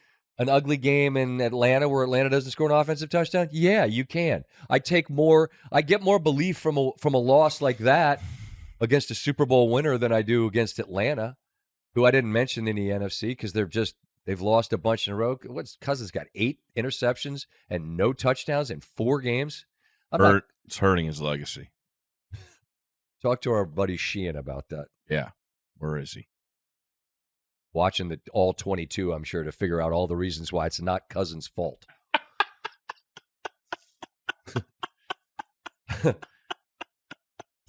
an ugly game in Atlanta where Atlanta doesn't score an offensive touchdown? Yeah, you can. I get more belief from a loss like that against a Super Bowl winner than I do against Atlanta, who I didn't mention in the NFC because they've lost a bunch in a row. Cousins got 8 interceptions and no touchdowns in 4 games? It's hurting his legacy. Talk to our buddy Sheehan about that. Yeah. Where is he? Watching the all 22, I'm sure, to figure out all the reasons why it's not Cousins' fault.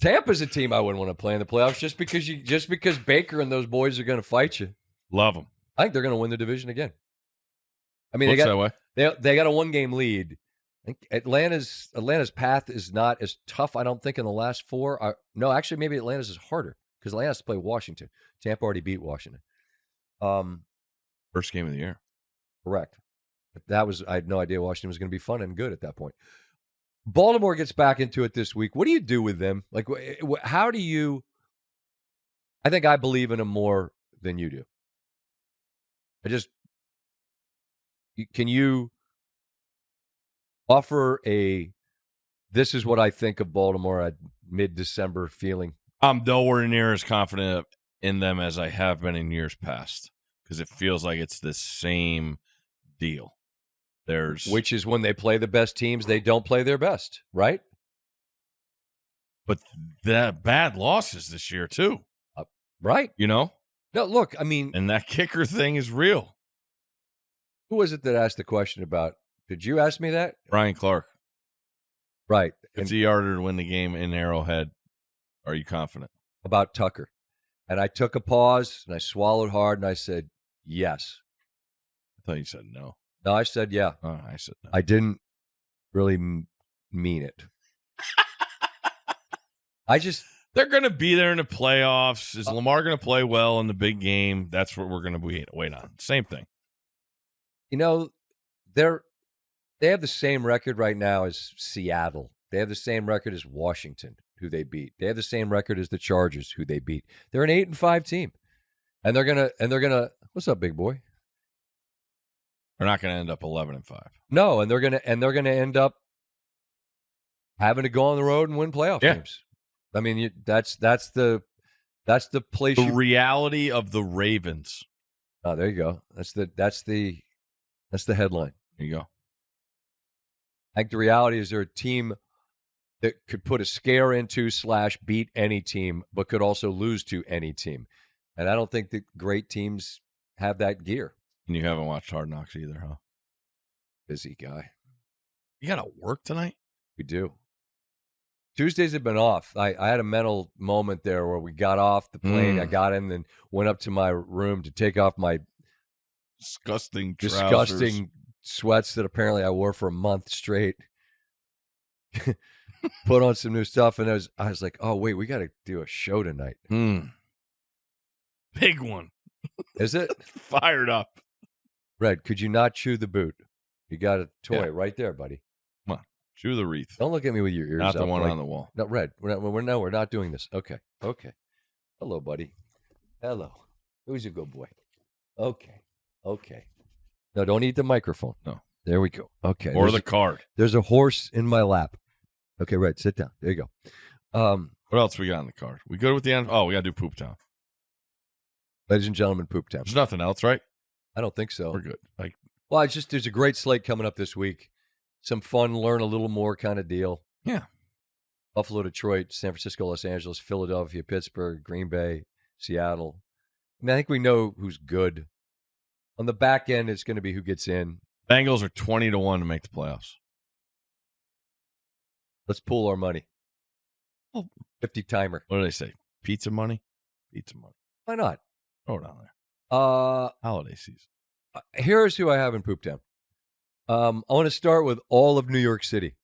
Tampa's a team I wouldn't want to play in the playoffs just because Baker and those boys are going to fight you. Love them. I think they're going to win the division again. I mean, Looks that way. They got a 1-game lead. I think Atlanta's path is not as tough, I don't think, in the last 4. No, actually, maybe Atlanta's is harder because Atlanta has to play Washington. Tampa already beat Washington. First game of the year. Correct. I had no idea Washington was going to be fun and good at that point. Baltimore gets back into it this week. What do you do with them? Like, how do you? I think I believe in them more than you do. Can you offer this is what I think of Baltimore at mid-December feeling? I'm nowhere near as confident in them as I have been in years past because it feels like it's the same deal. Which is when they play the best teams, they don't play their best, right? But the bad losses this year too. Right. No, look, I mean. And that kicker thing is real. Who was it that asked the question about, did you ask me that? Brian Clark. Right. 50-yarder to win the game in Arrowhead. Are you confident? About Tucker. And I took a pause, and I swallowed hard, and I said, yes. I thought you said no. No, I said yeah. Oh, I said no. I didn't really mean it. They're going to be there in the playoffs. Is Lamar going to play well in the big game? That's what we're going to wait on. Same thing. They have the same record right now as Seattle. They have the same record as Washington, who they beat. They have the same record as the Chargers, who they beat. They're an 8-5 team, and they're gonna. What's up, big boy? They're not going to end up 11-5. No, and they're gonna end up having to go on the road and win playoff games. I mean, that's the place. The reality of the Ravens. Oh, there you go. That's the headline. There you go. I think the reality is they're a team that could put a scare into / beat any team, but could also lose to any team. And I don't think that great teams have that gear. And you haven't watched Hard Knocks either, huh? Busy guy. You got to work tonight? We do. Tuesdays have been off. I had a mental moment there where we got off the plane. I got in and went up to my room to take off my disgusting sweats that apparently I wore for a month straight. Put on some new stuff, and I was like, oh, wait, we got to do a show tonight. Big one. Is it? Fired up. Red, could you not chew the boot? You got a toy right there, buddy. Come on, chew the wreath. Don't look at me with your ears not the up, one on the wall. No, Red, we're not doing this. Okay. Hello, buddy. Hello. Who's a good boy? Okay. No, don't eat the microphone. No. There we go. Okay. Or the card. There's a horse in my lap. Okay, Red, sit down. There you go. What else we got in the card? We good with the end? Oh, we got to do Pooptown. Ladies and gentlemen, Pooptown. There's nothing else, right? I don't think so. We're good. Well, there's a great slate coming up this week. Some fun, learn a little more kind of deal. Yeah. Buffalo, Detroit, San Francisco, Los Angeles, Philadelphia, Pittsburgh, Green Bay, Seattle. I mean, I think we know who's good. On the back end, it's going to be who gets in. Bengals are 20-1 to make the playoffs. Let's pool our money. 50 timer. What do they say? Pizza money? Pizza money. Why not? Throw it on there. Holiday season. Here's who I have in Pooptown. I want to start with all of New York City.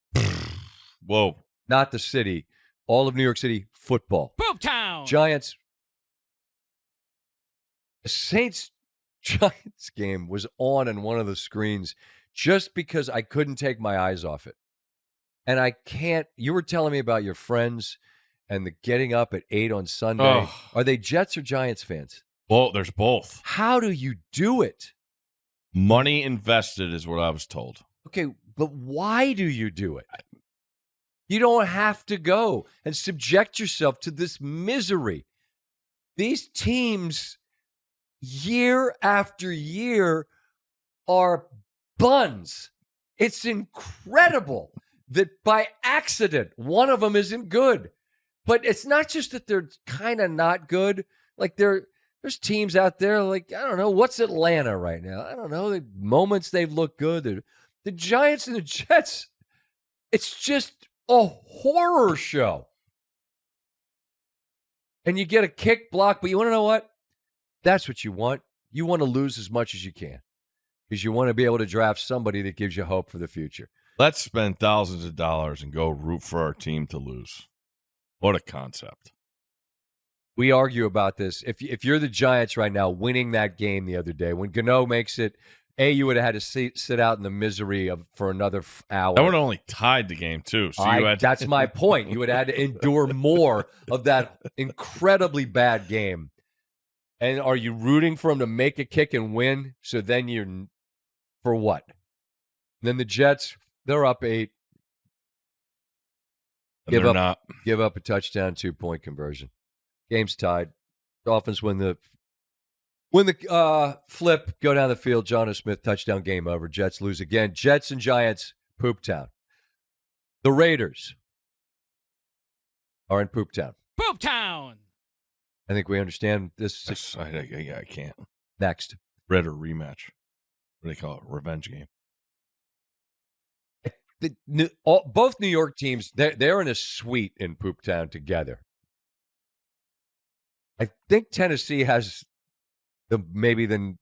Whoa. Not the city. All of New York City football. Pooptown. Giants. The Saints-Giants game was on one of the screens just because I couldn't take my eyes off it. And I can't. You were telling me about your friends and the getting up at 8 on Sunday. Oh. Are they Jets or Giants fans? Well, there's both. How do you do it? Money invested is what I was told. Okay, but why do you do it? You don't have to go and subject yourself to this misery. These teams, year after year, are buns. It's incredible that by accident, one of them isn't good. But it's not just that they're kind of not good. Like there's teams out there like, I don't know, what's Atlanta right now? I don't know. The moments they've looked good. The Giants and the Jets, it's just a horror show. and you get a kick block, but you want to know what? That's what you want. You want to lose as much as you can because you want to be able to draft somebody that gives you hope for the future. Let's spend thousands of dollars and go root for our team to lose. What a concept. We argue about this. If you're the Giants right now, winning that game the other day, when Gano makes it, you would have had to sit out in the misery for another hour. That would have only tied the game, too. So that's my point. You would have had to endure more of that incredibly bad game. And are you rooting for him to make a kick and win? So then you're – for what? Then the Jets, they're up 8. Give up a touchdown, 2-point conversion. Game's tied. Dolphins win the flip, go down the field. Jonnu Smith, touchdown, game over. Jets lose again. Jets and Giants, Pooptown. The Raiders are in Pooptown. Pooptown! I think we understand this. I can't. Next. Raider rematch. What do they call it? Revenge game. Both New York teams, they're in a suite in Pooptown together. I think Tennessee has maybe the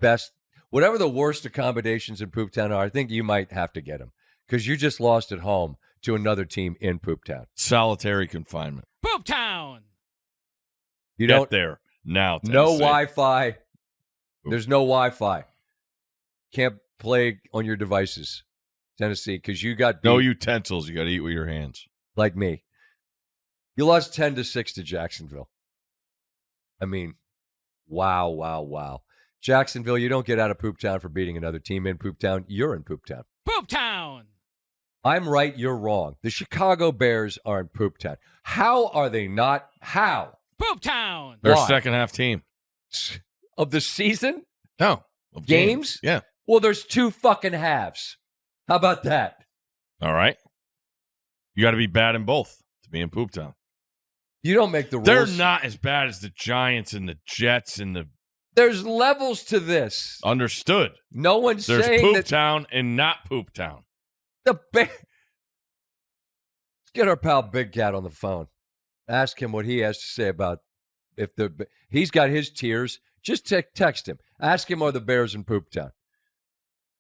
best, whatever the worst accommodations in Pooptown are. I think you might have to get them because you just lost at home to another team in Pooptown. Solitary confinement. Pooptown. You Get don't there now. Tennessee. No Wi-Fi. There's no Wi-Fi. Can't play on your devices, Tennessee, because you got beat, no utensils. You got to eat with your hands, like me. You lost 10-6 to Jacksonville. I mean, wow. Jacksonville, you don't get out of Pooptown for beating another team in Pooptown. You're in Pooptown. Pooptown! I'm right, you're wrong. The Chicago Bears are in Pooptown. How are they not? How? Pooptown! their Why? second half team. Of the season? No. Of Games? Yeah. Well, there's 2 fucking halves. How about that? All right. You got to be bad in both to be in Pooptown. You don't make the rules. They're not as bad as the Giants and the Jets and the. There's levels to this. Understood. No one's There's saying that Pooptown and not Pooptown. the Let's get our pal Big Cat on the phone. Ask him what he has to say about if he's got his tiers. Just text him. Ask him, are the Bears in Pooptown?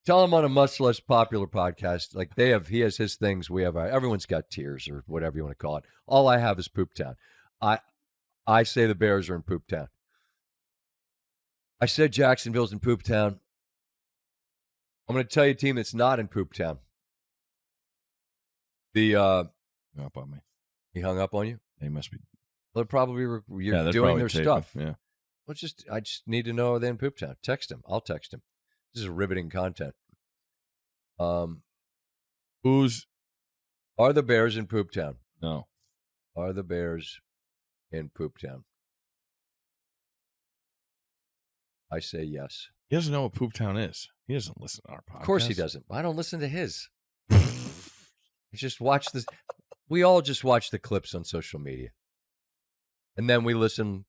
Tell him on a much less popular podcast. Like he has his things. We have everyone's got tiers or whatever you want to call it. All I have is Pooptown. I say the Bears are in Pooptown. I said Jacksonville's in Pooptown. I'm going to tell you a team that's not in Pooptown. Hung up on me. He hung up on you? They must be. Well, probably you're they're doing probably their taping. stuff. Yeah. Well, I just need to know they're in Pooptown. Text him. I'll text him. This is riveting content. Are the Bears in Pooptown? No. Are the Bears in Pooptown? I say yes. He doesn't know what Pooptown is. He doesn't listen to our podcast. Of course he doesn't. I don't listen to his. Just watch this. We all just watch the clips on social media. And then we listen,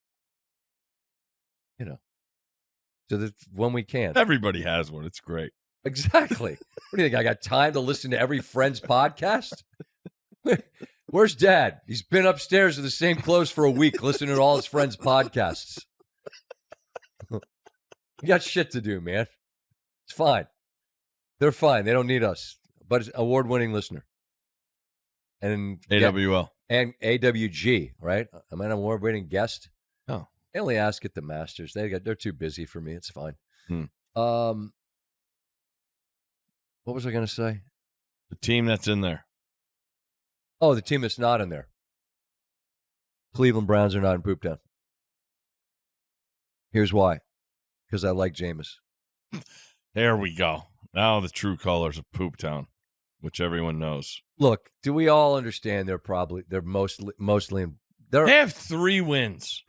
to when we can. Everybody has one. It's great. Exactly. What do you think? I got time to listen to every friend's podcast? Where's Dad? He's been upstairs in the same clothes for a week listening to all his friends' podcasts. You got shit to do, man. It's fine. They're fine. They don't need us. But it's award-winning listener. And AWL. And AWG, right? Am I an award-winning guest? Oh. They only ask at the Masters. They're too busy for me. It's fine. What was I going to say? The team that's in there. Oh, the team that's not in there. Cleveland Browns are not in Pooptown. Here's why. Because I like Jameis. There we go. Now the true colors of Pooptown, which everyone knows. Look, do we all understand they're mostly in They have 3 wins.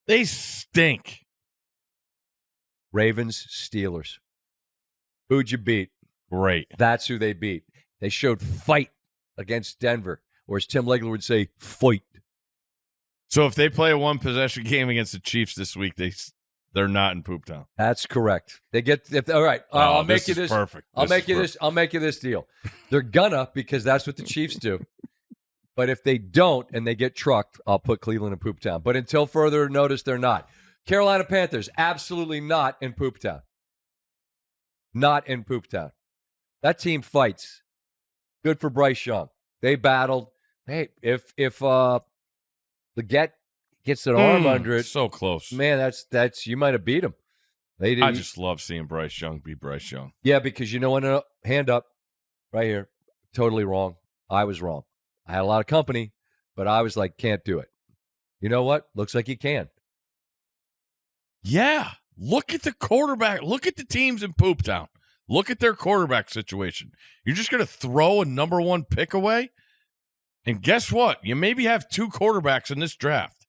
They stink. Ravens, Steelers. Who'd you beat? Great. That's who they beat. They showed fight against Denver, or as Tim Legler would say, fight. So if they play a 1-possession game against the Chiefs this week, they're not in Pooptown. That's correct. They get all right. I'll make you this. Perfect. I'll make you this deal. They're gonna because that's what the Chiefs do. But if they don't and they get trucked, I'll put Cleveland in Pooptown. But until further notice, they're not. Carolina Panthers, absolutely not in Pooptown. Not in Pooptown. That team fights. Good for Bryce Young. They battled. Hey, if Leggett gets an arm under it, so close. Man, that's you might have beat him. I just love seeing Bryce Young be Bryce Young. Yeah, because you know what? Hand up, right here. Totally wrong. I was wrong. I had a lot of company, but I was like, can't do it. You know what? Looks like you can. Yeah. Look at the quarterback. Look at the teams in Pooptown. Look at their quarterback situation. You're just going to throw a number 1 pick away? And guess what? You maybe have 2 quarterbacks in this draft.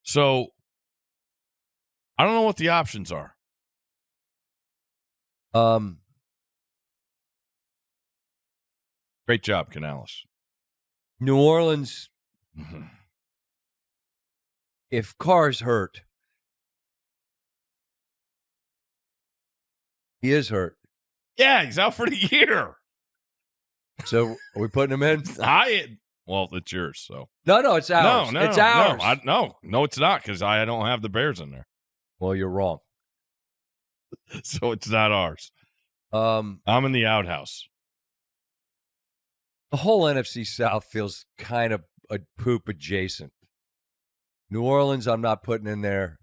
So I don't know what the options are. Great job, Canales. New Orleans, if Carr's hurt, he is hurt. Yeah, he's out for the year. So are we putting him in? Well, it's yours, so. No, it's ours. No, it's ours. No, it's not, because I don't have the Bears in there. Well, you're wrong. So it's not ours. I'm in the outhouse. The whole NFC South feels kind of a poop adjacent. New Orleans, I'm not putting in there.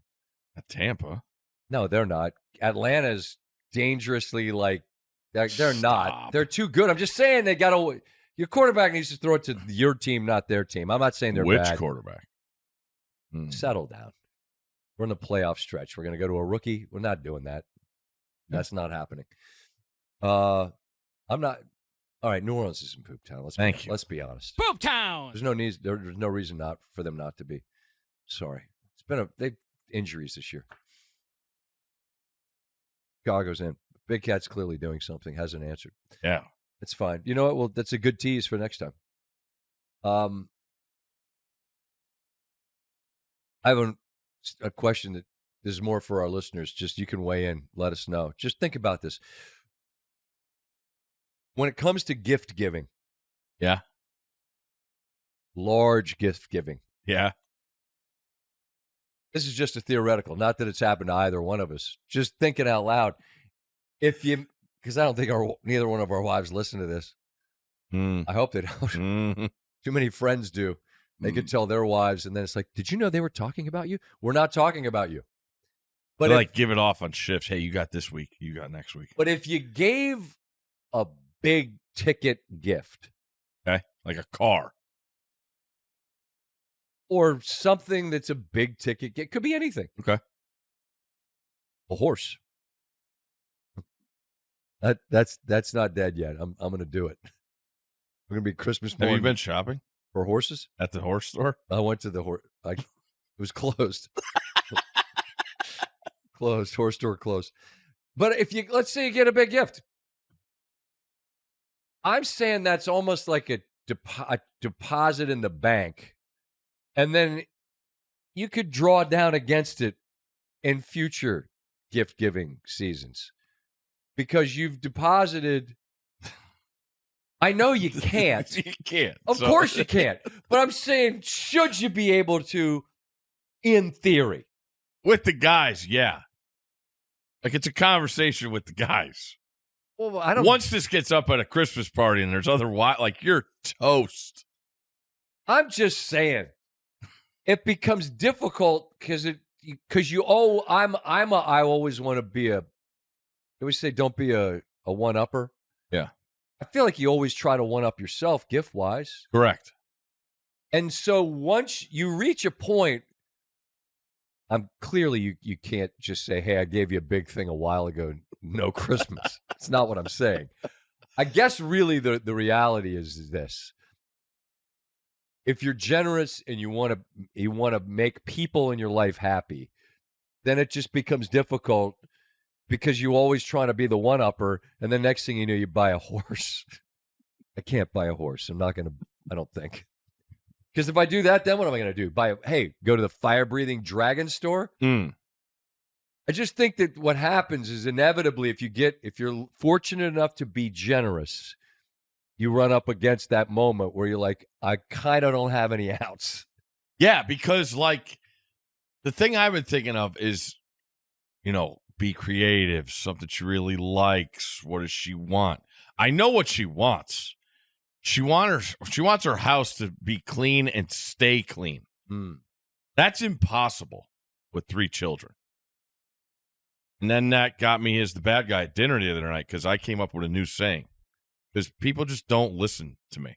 Tampa. No, they're not. Atlanta's dangerously like they're not. They're too good. I'm just saying they got to. Your quarterback needs to throw it to your team, not their team. I'm not saying they're Which bad. quarterback? Settle down. We're in the playoff stretch. We're going to go to a rookie. We're not doing that. That's not happening. I'm not. All right, New Orleans is in Pooptown. Let's be honest. Pooptown. There's no need. There's no reason not for them not to be. Sorry, it's been they've injuries this year. Chicago's in. Big Cat's clearly doing something. Hasn't answered. Yeah, it's fine. You know what? Well, that's a good tease for next time. I have a question that is more for our listeners. Just you can weigh in. Let us know. Just think about this. When it comes to gift giving. Yeah. Large gift giving. Yeah. This is just a theoretical. Not that it's happened to either one of us. Just thinking out loud. Because I don't think neither one of our wives listen to this. I hope they don't. Too many friends do. They could tell their wives, and then it's like, did you know they were talking about you? We're not talking about you. But they give it off on shifts. Hey, you got this week. You got next week. But if you gave a big ticket gift. Okay. Like a car. Or something that's a big ticket gift. Could be anything. Okay. A horse. That's not dead yet. I'm going to do it. We're going to be Christmas morning. Have you been shopping? For horses? At the horse store? I went to the horse. It was closed. Closed. Horse store closed. But let's say you get a big gift. I'm saying that's almost like a deposit in the bank. And then you could draw down against it in future gift-giving seasons. Because you've deposited. I know you can't. You can't. Of course you can't. But I'm saying, should you be able to, in theory? With the guys, yeah. Like it's a conversation with the guys. Well, I don't. Once this gets up at a Christmas party and there's other like you're toast. I'm just saying, it becomes difficult because you owe. I always want to be a. They always say don't be a one-upper. Yeah. I feel like you always try to one-up yourself gift-wise. Correct. And so once you reach a point, clearly you can't just say, hey, I gave you a big thing a while ago, no Christmas. It's not what I'm saying. I guess really the reality is this. If you're generous and you want to make people in your life happy, then it just becomes difficult because you always trying to be the one-upper, and then next thing you know, you buy a horse. I can't buy a horse. I'm not going to, I don't think. Because if I do that, then what am I going to do? Go to the fire-breathing dragon store? I just think that what happens is inevitably if you're fortunate enough to be generous, you run up against that moment where you're like, I kind of don't have any outs. Yeah, because like the thing I've been thinking of is, be creative, something she really likes. What does she want? I know what she wants. She wants her house to be clean and stay clean. That's impossible with 3 children. And then that got me as the bad guy at dinner the other night because I came up with a new saying. Because people just don't listen to me.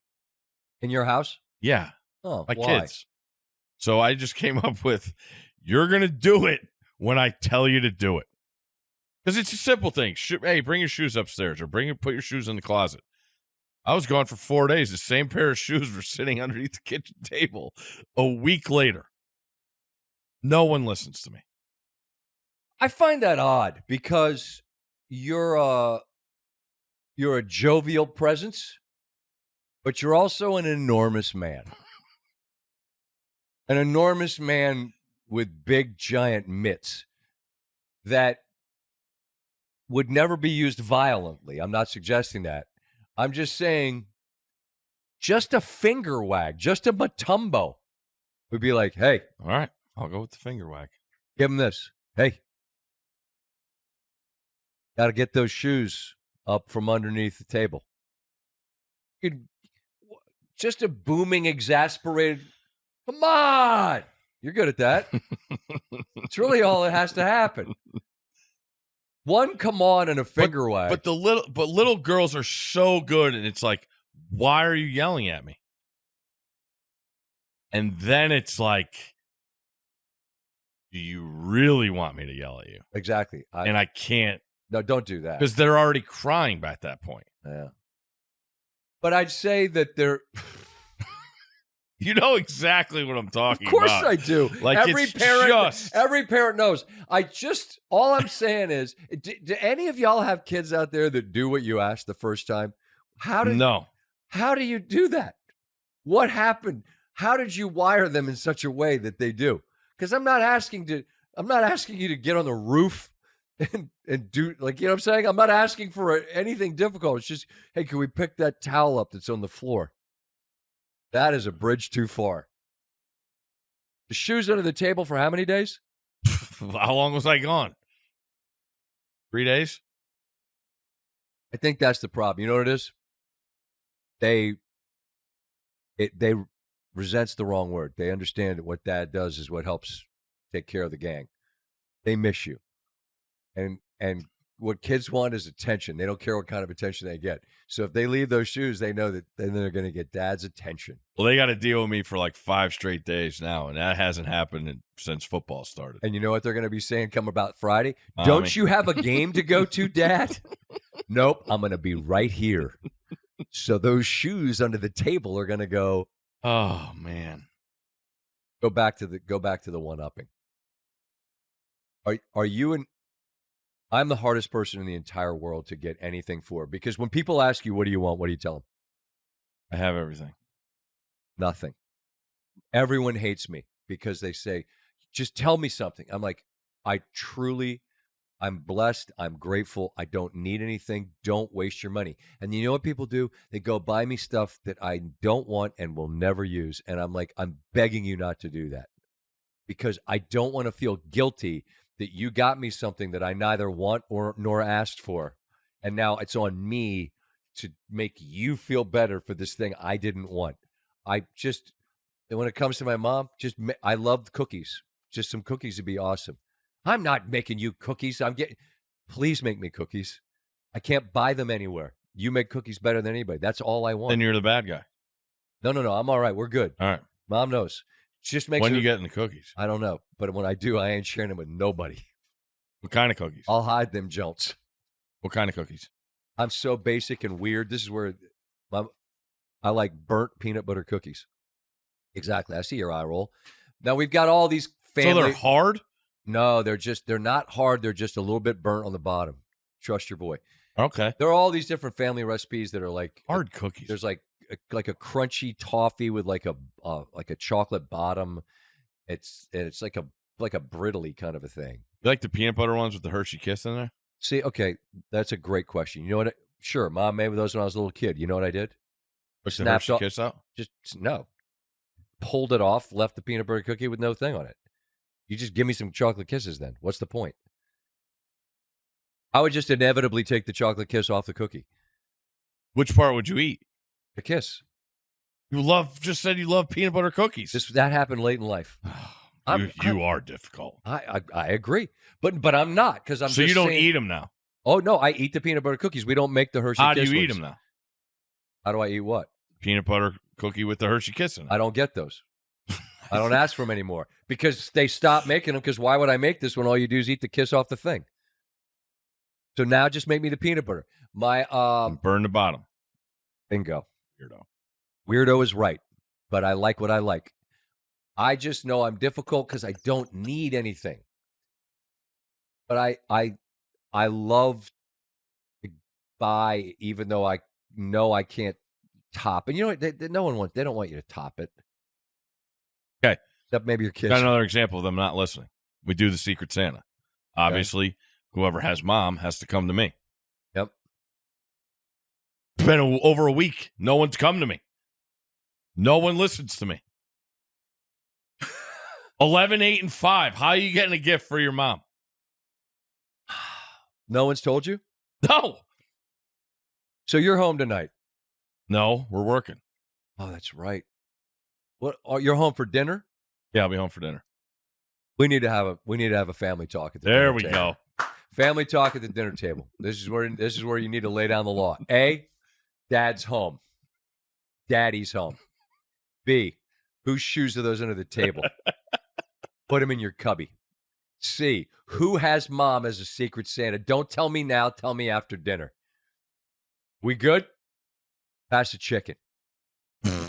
In your house? Yeah. Oh, my why? kids. So I just came up with, you're going to do it when I tell you to do it. Because it's a simple thing. Hey, bring your shoes upstairs or put your shoes in the closet. I was gone for 4 days. The same pair of shoes were sitting underneath the kitchen table a week later. No one listens to me. I find that odd because you're a jovial presence, but you're also an enormous man. An enormous man with big, giant mitts that would never be used violently. I'm not suggesting that. I'm just saying just a finger wag, just a matumbo would be like, hey. All right, I'll go with the finger wag. Give him this. Hey. Got to get those shoes up from underneath the table. Just a booming, exasperated, come on. You're good at that. It's really all that has to happen. One come on and a finger wag. But little girls are so good, and it's like, why are you yelling at me? And then it's like, do you really want me to yell at you? Exactly. And I can't. No, don't do that. Because they're already crying by that point. Yeah. But I'd say that they're... You know exactly what I'm talking about. Of course I do. Like every parent knows. All I'm saying is, do any of y'all have kids out there that do what you asked the first time? No. How do you do that? What happened? How did you wire them in such a way that they do? Because I'm not asking you to get on the roof and do, like, you know what I'm saying? I'm not asking for anything difficult. It's just, hey, can we pick that towel up that's on the floor? That is a bridge too far. The shoes under the table for how many days? How long was I gone? 3 days? I think that's the problem. You know what it is? They resents the wrong word. They understand that what dad does is what helps take care of the gang. They miss you. And what kids want is attention. They don't care what kind of attention they get. So if they leave those shoes, they know that then they're going to get dad's attention. Well, they got to deal with me for like 5 straight days now, and that hasn't happened since football started. And you know what they're going to be saying come about Friday? Mommy. Don't you have a game to go to, Dad? Nope, I'm going to be right here. So those shoes under the table are going to go. Oh man, go back to the one-upping. Are you an? I'm the hardest person in the entire world to get anything for, because when people ask you, what do you want? What do you tell them? I have everything. Nothing. Everyone hates me because they say, just tell me something. I'm like, I'm blessed. I'm grateful. I don't need anything. Don't waste your money. And you know what people do? They go buy me stuff that I don't want and will never use. And I'm like, I'm begging you not to do that, because I don't want to feel guilty that you got me something that I neither want nor asked for. And now it's on me to make you feel better for this thing I didn't want. When it comes to my mom, I love cookies. Just some cookies would be awesome. I'm not making you cookies. Please make me cookies. I can't buy them anywhere. You make cookies better than anybody. That's all I want. Then you're the bad guy. No. I'm all right. We're good. All right. Mom knows. Just make when sure. You getting the cookies? I don't know. But when I do, I ain't sharing them with nobody. What kind of cookies? I'll hide them jonts. What kind of cookies? I'm so basic and weird. This is where I like burnt peanut butter cookies. Exactly. I see your eye roll. Now we've got all these family. So they're hard? No, they're not hard. They're just a little bit burnt on the bottom. Trust your boy. Okay. There are all these different family recipes that are like hard cookies. There's like a crunchy toffee with like a chocolate bottom. It's like a brittly kind of a thing. You like the peanut butter ones with the Hershey Kiss in there? See, okay, that's a great question. You know what? Sure, Mom made those when I was a little kid. You know what I did? Push the snapped Hershey off. Kiss out? Just no. Pulled it off, left the peanut butter cookie with no thing on it. You just give me some chocolate kisses then. What's the point? I would just inevitably take the chocolate kiss off the cookie. Which part would you eat? The kiss. Just said you love peanut butter cookies. That happened late in life. You are difficult. I agree. But I'm not because I'm So just you don't saying, eat them now? Oh, no, I eat the peanut butter cookies. We don't make the Hershey How Kiss do you eat ones. them now? How do I eat what? Peanut butter cookie with the Hershey Kiss in it. I don't get those. I don't ask for them anymore because they stopped making them because why would I make this when all you do is eat the kiss off the thing? So now just make me the peanut butter. And burn the bottom. Bingo. Weirdo. Weirdo is right, but I like what I like. I just know I'm difficult because I don't need anything. But I love to buy, even though I know I can't top. And you know what? They don't want you to top it. Okay. Except maybe your kids. Got another example of them not listening. We do the Secret Santa. Obviously, whoever has mom has to come to me. Yep. It's been over a week. No one's come to me. No one listens to me. 11, 8, and 5. How are you getting a gift for your mom? No one's told you? No. So you're home tonight. No, we're working. Oh, that's right. What? Oh, you're home for dinner? Yeah, I'll be home for dinner. We need to have a family talk at the There dinner we table. go. Family talk at the dinner table. This is where you need to lay down the law. A, Dad's home. Daddy's home. B, whose shoes are those under the table? Put them in your cubby. C, who has mom as a Secret Santa? Don't tell me now. Tell me after dinner. We good? Pass the chicken. And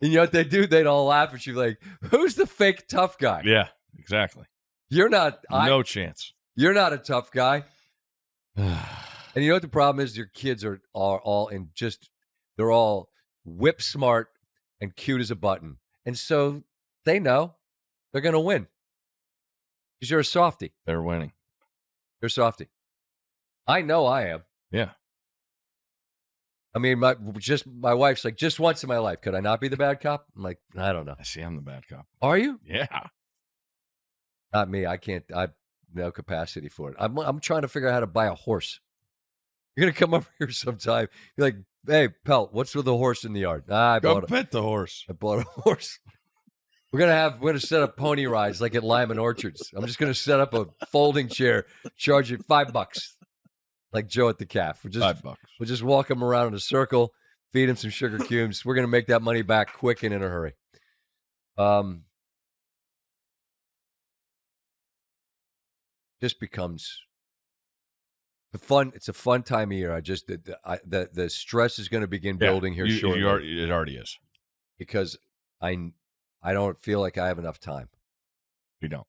you know what they do? They'd all laugh at you like, who's the fake tough guy? Yeah, exactly. You're not. No chance. You're not a tough guy. And you know what the problem is? Your kids are all in they're all whip smart and cute as a button. And so they know they're going to win. Because you're a softie. They're winning. You're a softie. I know I am. Yeah. I mean, my wife's like, just once in my life, could I not be the bad cop? I'm like, I don't know. I see I'm the bad cop. Are you? Yeah. Not me. I can't. I have no capacity for it. I'm trying to figure out how to buy a horse. You're going to come over here sometime. You're like, hey, Pelt, what's with the horse in the yard? Go pet the horse. I bought a horse. We're gonna set up pony rides like at Lyman Orchards. I'm just gonna set up a folding chair, charge you $5, like Joe at the calf. $5. We'll just walk him around in a circle, feed him some sugar cubes. We're gonna make that money back quick and in a hurry. Just becomes it's a fun time of year. The stress is going to begin building here shortly. It already is. Because I don't feel like I have enough time. You don't.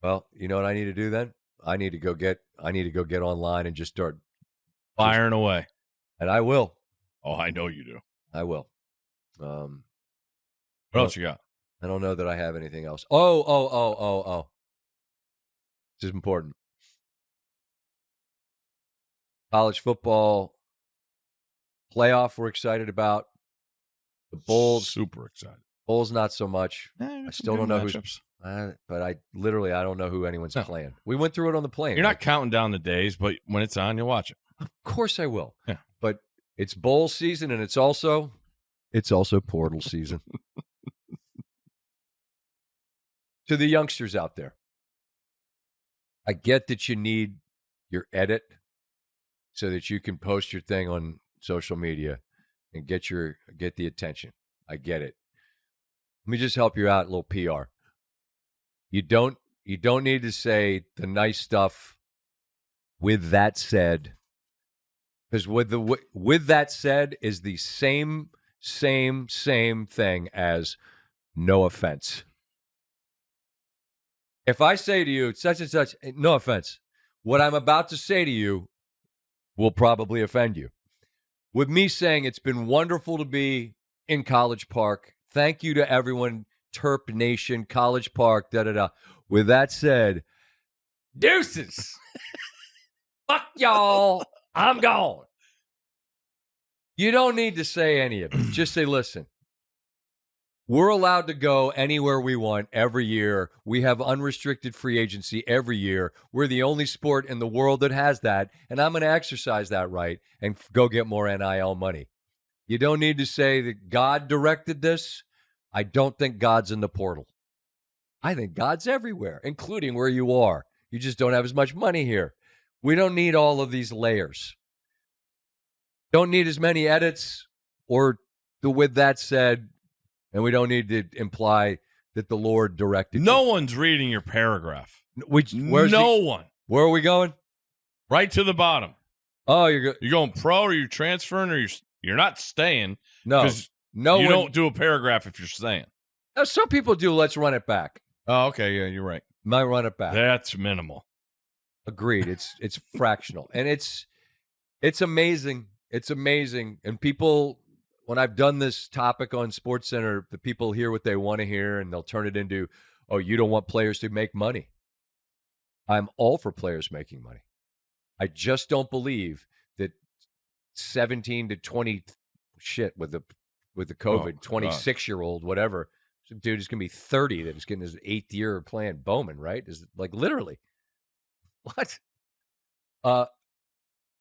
Well, you know what I need to do then? I need to go get online and just start firing away. And I will. Oh, I know you do. I will. What else you got? I don't know that I have anything else. Oh. This is important. College football playoff we're excited about. The Bulls. Super excited. Bulls not so much. I still don't know who's. But I don't know who anyone's playing. We went through it on the plane. You're not counting down the days, but when it's on, you'll watch it. Of course I will. Yeah. But it's bowl season and it's also portal season. To the youngsters out there, I get that you need your edit so that you can post your thing on social media and get the attention. I get it. Let me just help you out, a little PR. You don't need to say the nice stuff. With that said, because with that said is the same thing as no offense. If I say to you such and such, no offense, what I'm about to say to you will probably offend you. With me saying it's been wonderful to be in College Park. Thank you to everyone, Terp Nation, College Park, da-da-da. With that said, deuces. Fuck y'all. I'm gone. You don't need to say any of it. Just say, listen, we're allowed to go anywhere we want every year. We have unrestricted free agency every year. We're the only sport in the world that has that, and I'm going to exercise that right and go get more NIL money. You don't need to say that God directed this. I don't think God's in the portal. I think God's everywhere, including where you are. You just don't have as much money here. We don't need all of these layers. Don't need as many edits or with that said, and we don't need to imply that the Lord directed No you. one's reading your paragraph. Where's no one. Where are we going? Right to the bottom. Oh, You're going pro, or you're transferring, or you're not staying. No. You don't do a paragraph if you're staying. Now, some people do. Let's run it back. Oh, okay. Yeah, you're right. Might run it back. That's minimal. Agreed. It's fractional, and it's amazing. It's amazing. And people, when I've done this topic on SportsCenter, the people hear what they want to hear, and they'll turn it into, "Oh, you don't want players to make money." I'm all for players making money. I just don't believe that 17 to 20 with the COVID 26-year-old whatever. Some dude is going to be 30 that is getting his 8th year playing Bowman, right? Is like literally. What?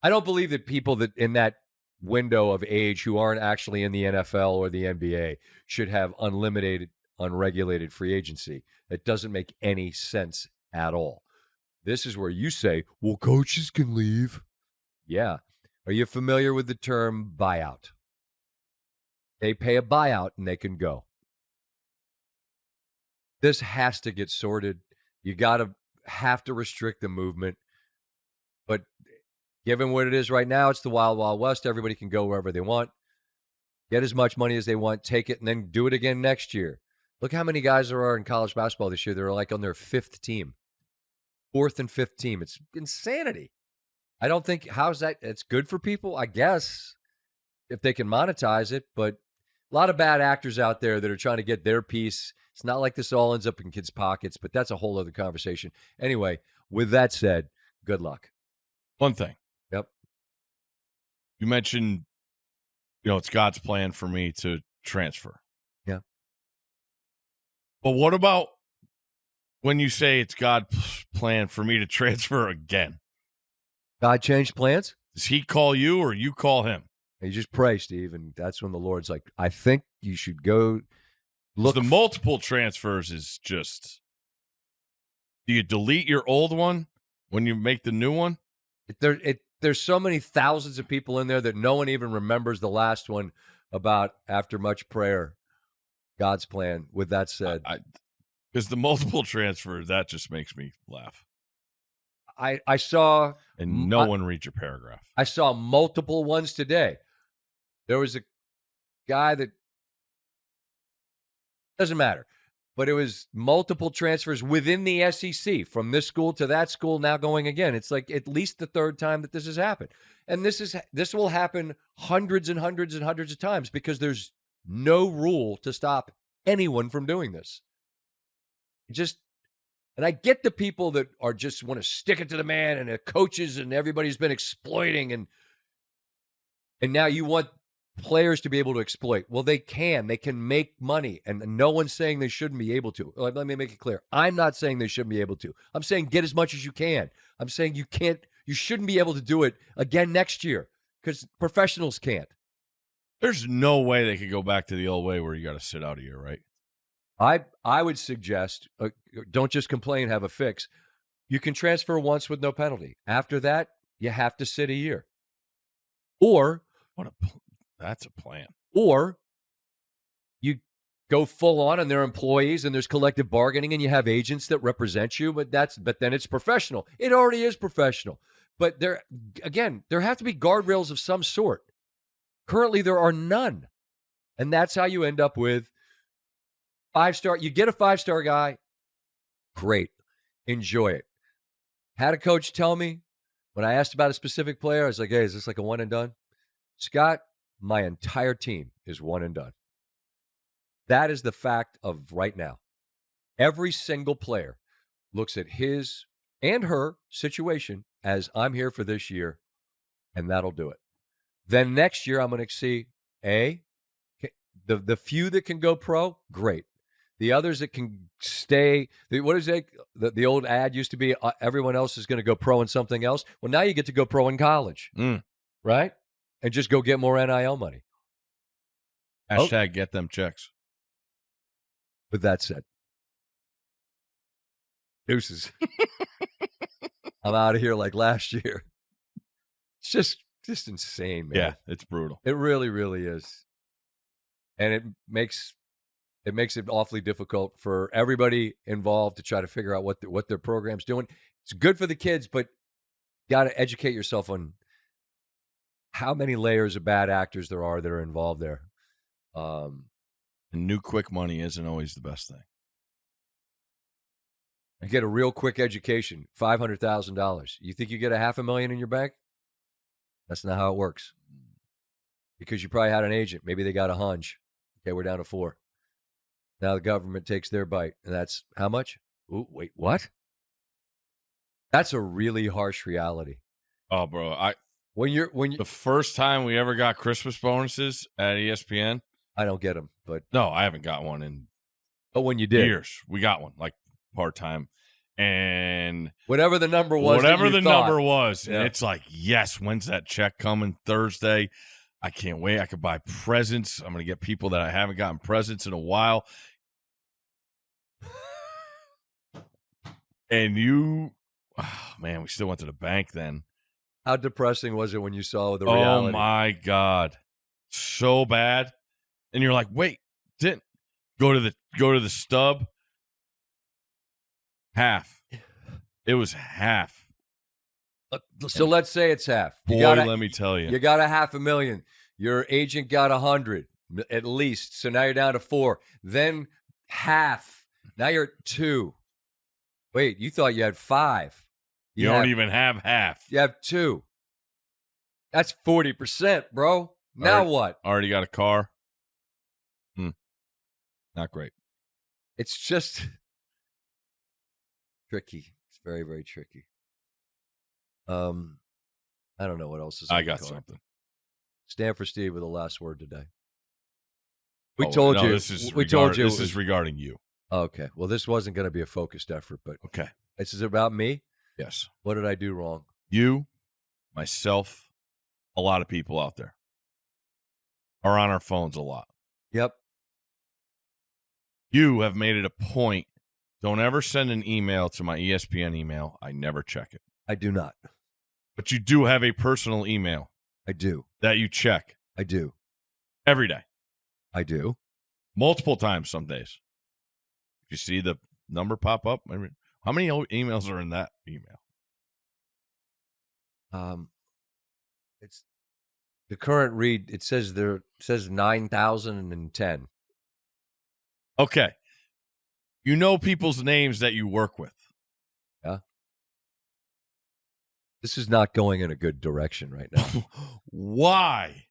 I don't believe that people that in that window of age who aren't actually in the NFL or the NBA should have unlimited, unregulated free agency. It doesn't make any sense at all. This is where you say, well, coaches can leave. Yeah. Are you familiar with the term buyout? They pay a buyout and they can go. This has to get sorted. You have to restrict the movement. But given what it is right now, it's the wild, wild west. Everybody can go wherever they want, get as much money as they want, take it, and then do it again next year. Look how many guys there are in college basketball this year. They're like on their 5th team, 4th and 5th team. It's insanity. I don't think, how's that? It's good for people, I guess, if they can monetize it. But a lot of bad actors out there that are trying to get their piece. It's not like this all ends up in kids' pockets, but that's a whole other conversation. Anyway, with that said, good luck. One thing. Yep. You mentioned, it's God's plan for me to transfer. Yeah. But what about when you say it's God's plan for me to transfer again? God changed plans? Does he call you or you call him? You just pray, Steve, and that's when the Lord's like, I think you should go look. The multiple transfers is just, do you delete your old one when you make the new one? There's so many thousands of people in there that no one even remembers the last one about after much prayer, God's plan. With that said, because the multiple transfer, that just makes me laugh. I saw, and no one read your paragraph. I saw multiple ones today. There was a guy that doesn't matter, but it was multiple transfers within the SEC from this school to that school, now going again. It's like at least the 3rd time that this has happened. And this will happen hundreds and hundreds and hundreds of times because there's no rule to stop anyone from doing this. And I get the people that are just want to stick it to the man, and the coaches and everybody's been exploiting, and now you want players to be able to exploit. Well, they can make money, and no one's saying they shouldn't be able to. Let me make it clear. I'm not saying they shouldn't be able to. I'm saying get as much as you can. I'm saying you shouldn't be able to do it again next year because professionals can't. There's no way they could go back to the old way where you got to sit out a year, right? I would suggest don't just complain, have a fix. You can transfer once with no penalty. After that, you have to sit a year. Or that's a plan. Or you go full on and they're employees and there's collective bargaining and you have agents that represent you, but then it's professional. It already is professional. But there have to be guardrails of some sort. Currently, there are none. And that's how you end up with 5-star. You get a 5-star guy. Great. Enjoy it. Had a coach tell me when I asked about a specific player, I was like, hey, is this like a one and done? Scott, my entire team is one and done. That is the fact of right now. Every single player looks at his and her situation as I'm here for this year, and that'll do it. Then next year, I'm going to see the few that can go pro, great. The others that can stay, what is it? The old ad used to be everyone else is going to go pro in something else. Well, now you get to go pro in college, right? And just go get more NIL money. Hashtag get them checks. With that said, deuces. I'm out of here like last year. It's just insane, man. Yeah, it's brutal. It really, really is. And it makes it awfully difficult for everybody involved to try to figure out what their program's doing. It's good for the kids, but you got to educate yourself on how many layers of bad actors there are that are involved there. And new quick money isn't always the best thing. You get a real quick education, $500,000. You think you get $500,000 in your bank? That's not how it works. Because you probably had an agent. Maybe they got a hunch. Okay, we're down to 4. Now the government takes their bite, and that's how much? Ooh, wait, what? That's a really harsh reality. Oh, bro, when you the first time we ever got Christmas bonuses at ESPN, I don't get them, but no, I haven't got one in when you did years. We got one like part time, and whatever the number was, number was, yeah. And it's like, yes, when's that check coming? Thursday. I can't wait. I could buy presents. I'm going to get people that I haven't gotten presents in a while. And man, we still went to the bank then. How depressing was it when you saw the reality? Oh, my God. So bad. And you're like, wait, didn't go to the stub. Half. It was half. So let's say it's half. Let me tell you. You got $500,000. Your agent got 100 at least. So now you're down to 4. Then half. Now you're at 2. Wait, you thought you had 5. You don't even have half. You have 2. That's 40%, bro. Now what? Already got a car? Not great. It's just tricky. It's very, very tricky. I don't know what else is. I got something. Stanford Steve with the last word today. We told you. This is regarding you. Okay. Well, this wasn't going to be a focused effort, but okay. This is about me? Yes. What did I do wrong? You, myself, a lot of people out there are on our phones a lot. Yep. You have made it a point. Don't ever send an email to my ESPN email. I never check it. I do not. But you do have a personal email. I do. That you check. I do. Every day. I do. Multiple times some days. If you see the number pop up, how many emails are in that email? It's the current read. It says 9,010. Okay. You know people's names that you work with. Yeah. This is not going in a good direction right now. Why?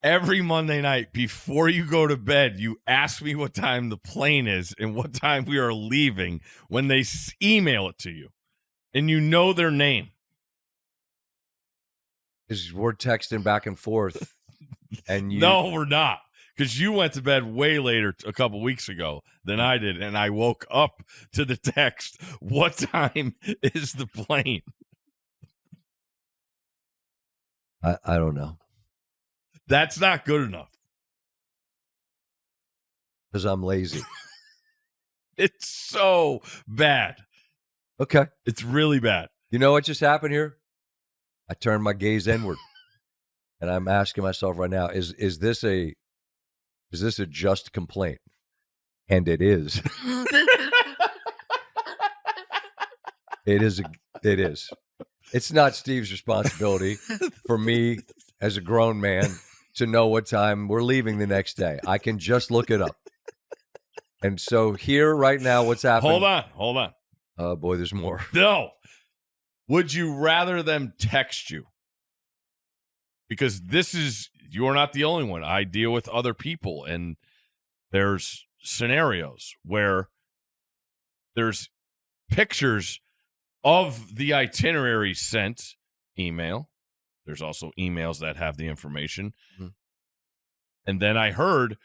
Every Monday night before you go to bed, you ask me what time the plane is and what time we are leaving when they email it to you. And you know their name. Because we're texting back and forth. And you... No, we're not. Because you went to bed way later a couple weeks ago than I did. And I woke up to the text, what time is the plane? I don't know. That's not good enough. Because I'm lazy. It's so bad. Okay. It's really bad. You know what just happened here? I turned my gaze inward. And I'm asking myself right now, is this a just complaint? And it is. It is. It's not Steve's responsibility for me as a grown man to know what time we're leaving the next day. I can just look it up. And so here right now, what's happening? Hold on. Oh, boy, there's more. No. Would you rather them text you? Because you're not the only one. I deal with other people, and there's scenarios where there's pictures of the itinerary sent email, There's also emails that have the information. Mhm. And then I heard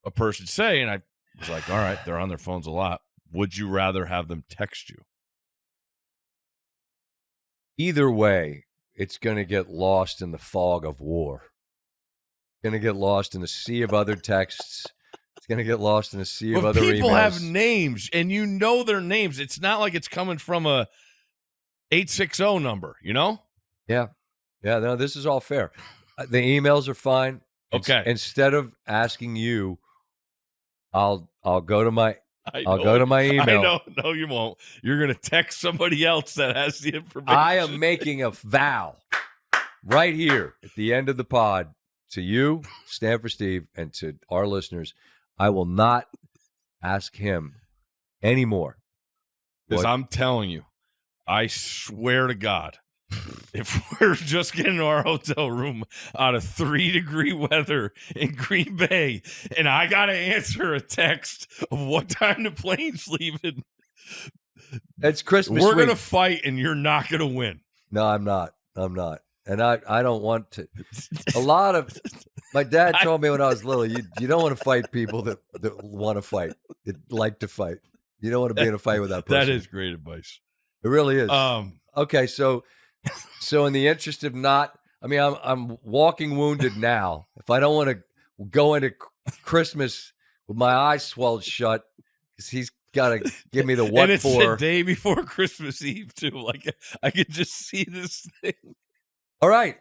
a person say, and I was like, all right, they're on their phones a lot. Would you rather have them text you? Either way, it's going to get lost in the fog of war. Going to get lost in a sea of other texts. It's going to get lost in a sea of other people emails. have names, and you know their names. It's not like it's coming from a 860 number, you know? Yeah. Yeah, no, this is all fair. The emails are fine. Okay. Instead of asking you, I'll go to my I'll go to my email. I know. No, you won't. You're going to text somebody else that has the information. I am making a vow right here at the end of the pod to you, Stanford Steve, and to our listeners. I will not ask him anymore. Because I'm telling you, I swear to God, if we're just getting to our hotel room out of 3-degree weather in Green Bay, and I got to answer a text of what time the plane's leaving, It's Christmas we're week. going to fight, and you're not going to win. No, I'm not. And I don't want to. A lot of my dad told me when I was little, you don't want to fight people that want to fight, that like to fight. You don't want to be in a fight with that person. That is great advice. It really is. Okay, so in the interest of not, I mean, I'm walking wounded now. If I don't want to go into Christmas with my eyes swelled shut, because he's got to give me the what and it's for. the day before Christmas Eve too. Like I could just see this thing. All right.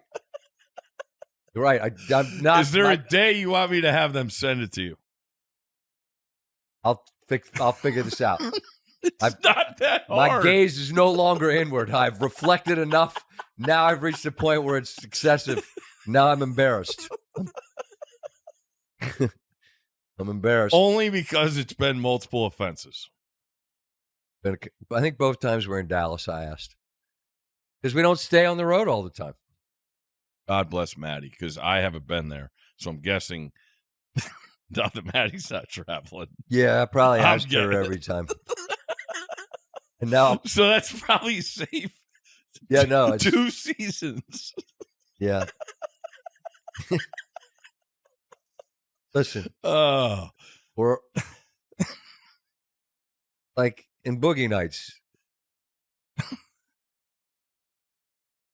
You're right. I'm not. Is there a day you want me to have them send it to you? I'll figure this out. It's not that My hard. gaze is no longer inward. I've reflected enough. Now I've reached a point where it's excessive. Now I'm embarrassed. I'm embarrassed. Only because it's been multiple offenses. I think both times we're in Dallas, I asked. Because we don't stay on the road all the time. God bless Maddie, because I haven't been there. So I'm guessing now that Maddie's not traveling. Yeah, I probably I'm ask her getting it. every time. And now, So that's probably safe. yeah, no. It's, 2 seasons. yeah. Listen, Oh. we're like in Boogie Nights.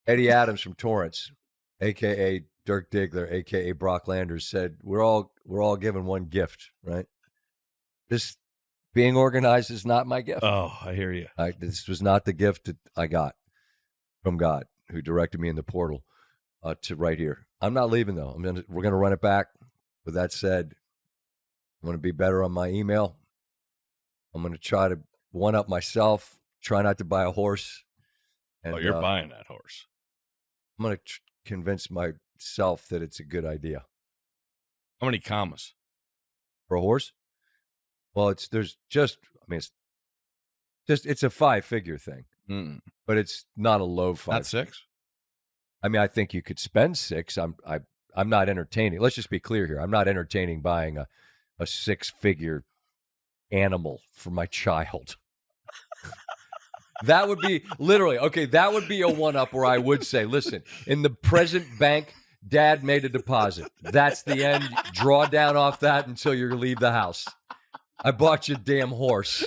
Eddie Adams from Torrance, a.k.a. Dirk Diggler, a.k.a. Brock Landers, said, we're all given one gift, right? This being organized is not my gift. Oh, I hear you. This was not the gift that I got from God, who directed me in the portal to right here. I'm not leaving, though. We're going to run it back. With that said, I'm going to be better on my email. I'm going to try to one-up myself, try not to buy a horse. And, You're buying that horse. I'm going to convince myself that it's a good idea. How many commas? For a horse? Well, it's a 5-figure thing, but it's not a low 5. Not 6? I mean, I think you could spend 6. I'm not entertaining. Let's just be clear here. I'm not entertaining buying a 6-figure animal for my child. That would be literally, okay, that would be a one-up where I would say, listen, in the present bank, Dad made a deposit. That's the end. Draw down off that until you leave the house. I bought you a damn horse.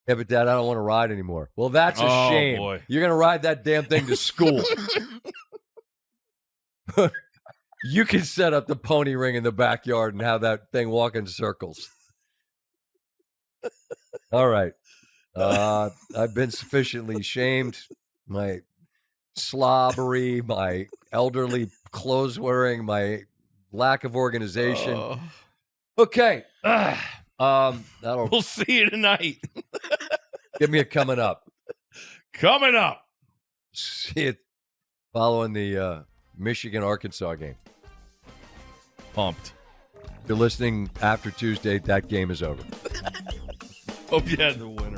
Yeah, but Dad, I don't want to ride anymore. Well, that's a shame. Boy. You're going to ride that damn thing to school. You can set up the pony ring in the backyard and have that thing walk in circles. All right. I've been sufficiently shamed. My slobbery, my elderly clothes wearing, my lack of organization. Okay. We'll see you tonight. Give me a coming up. Coming up. See it following the Michigan-Arkansas game. Pumped. If you're listening after Tuesday, that game is over. Hope you had the win.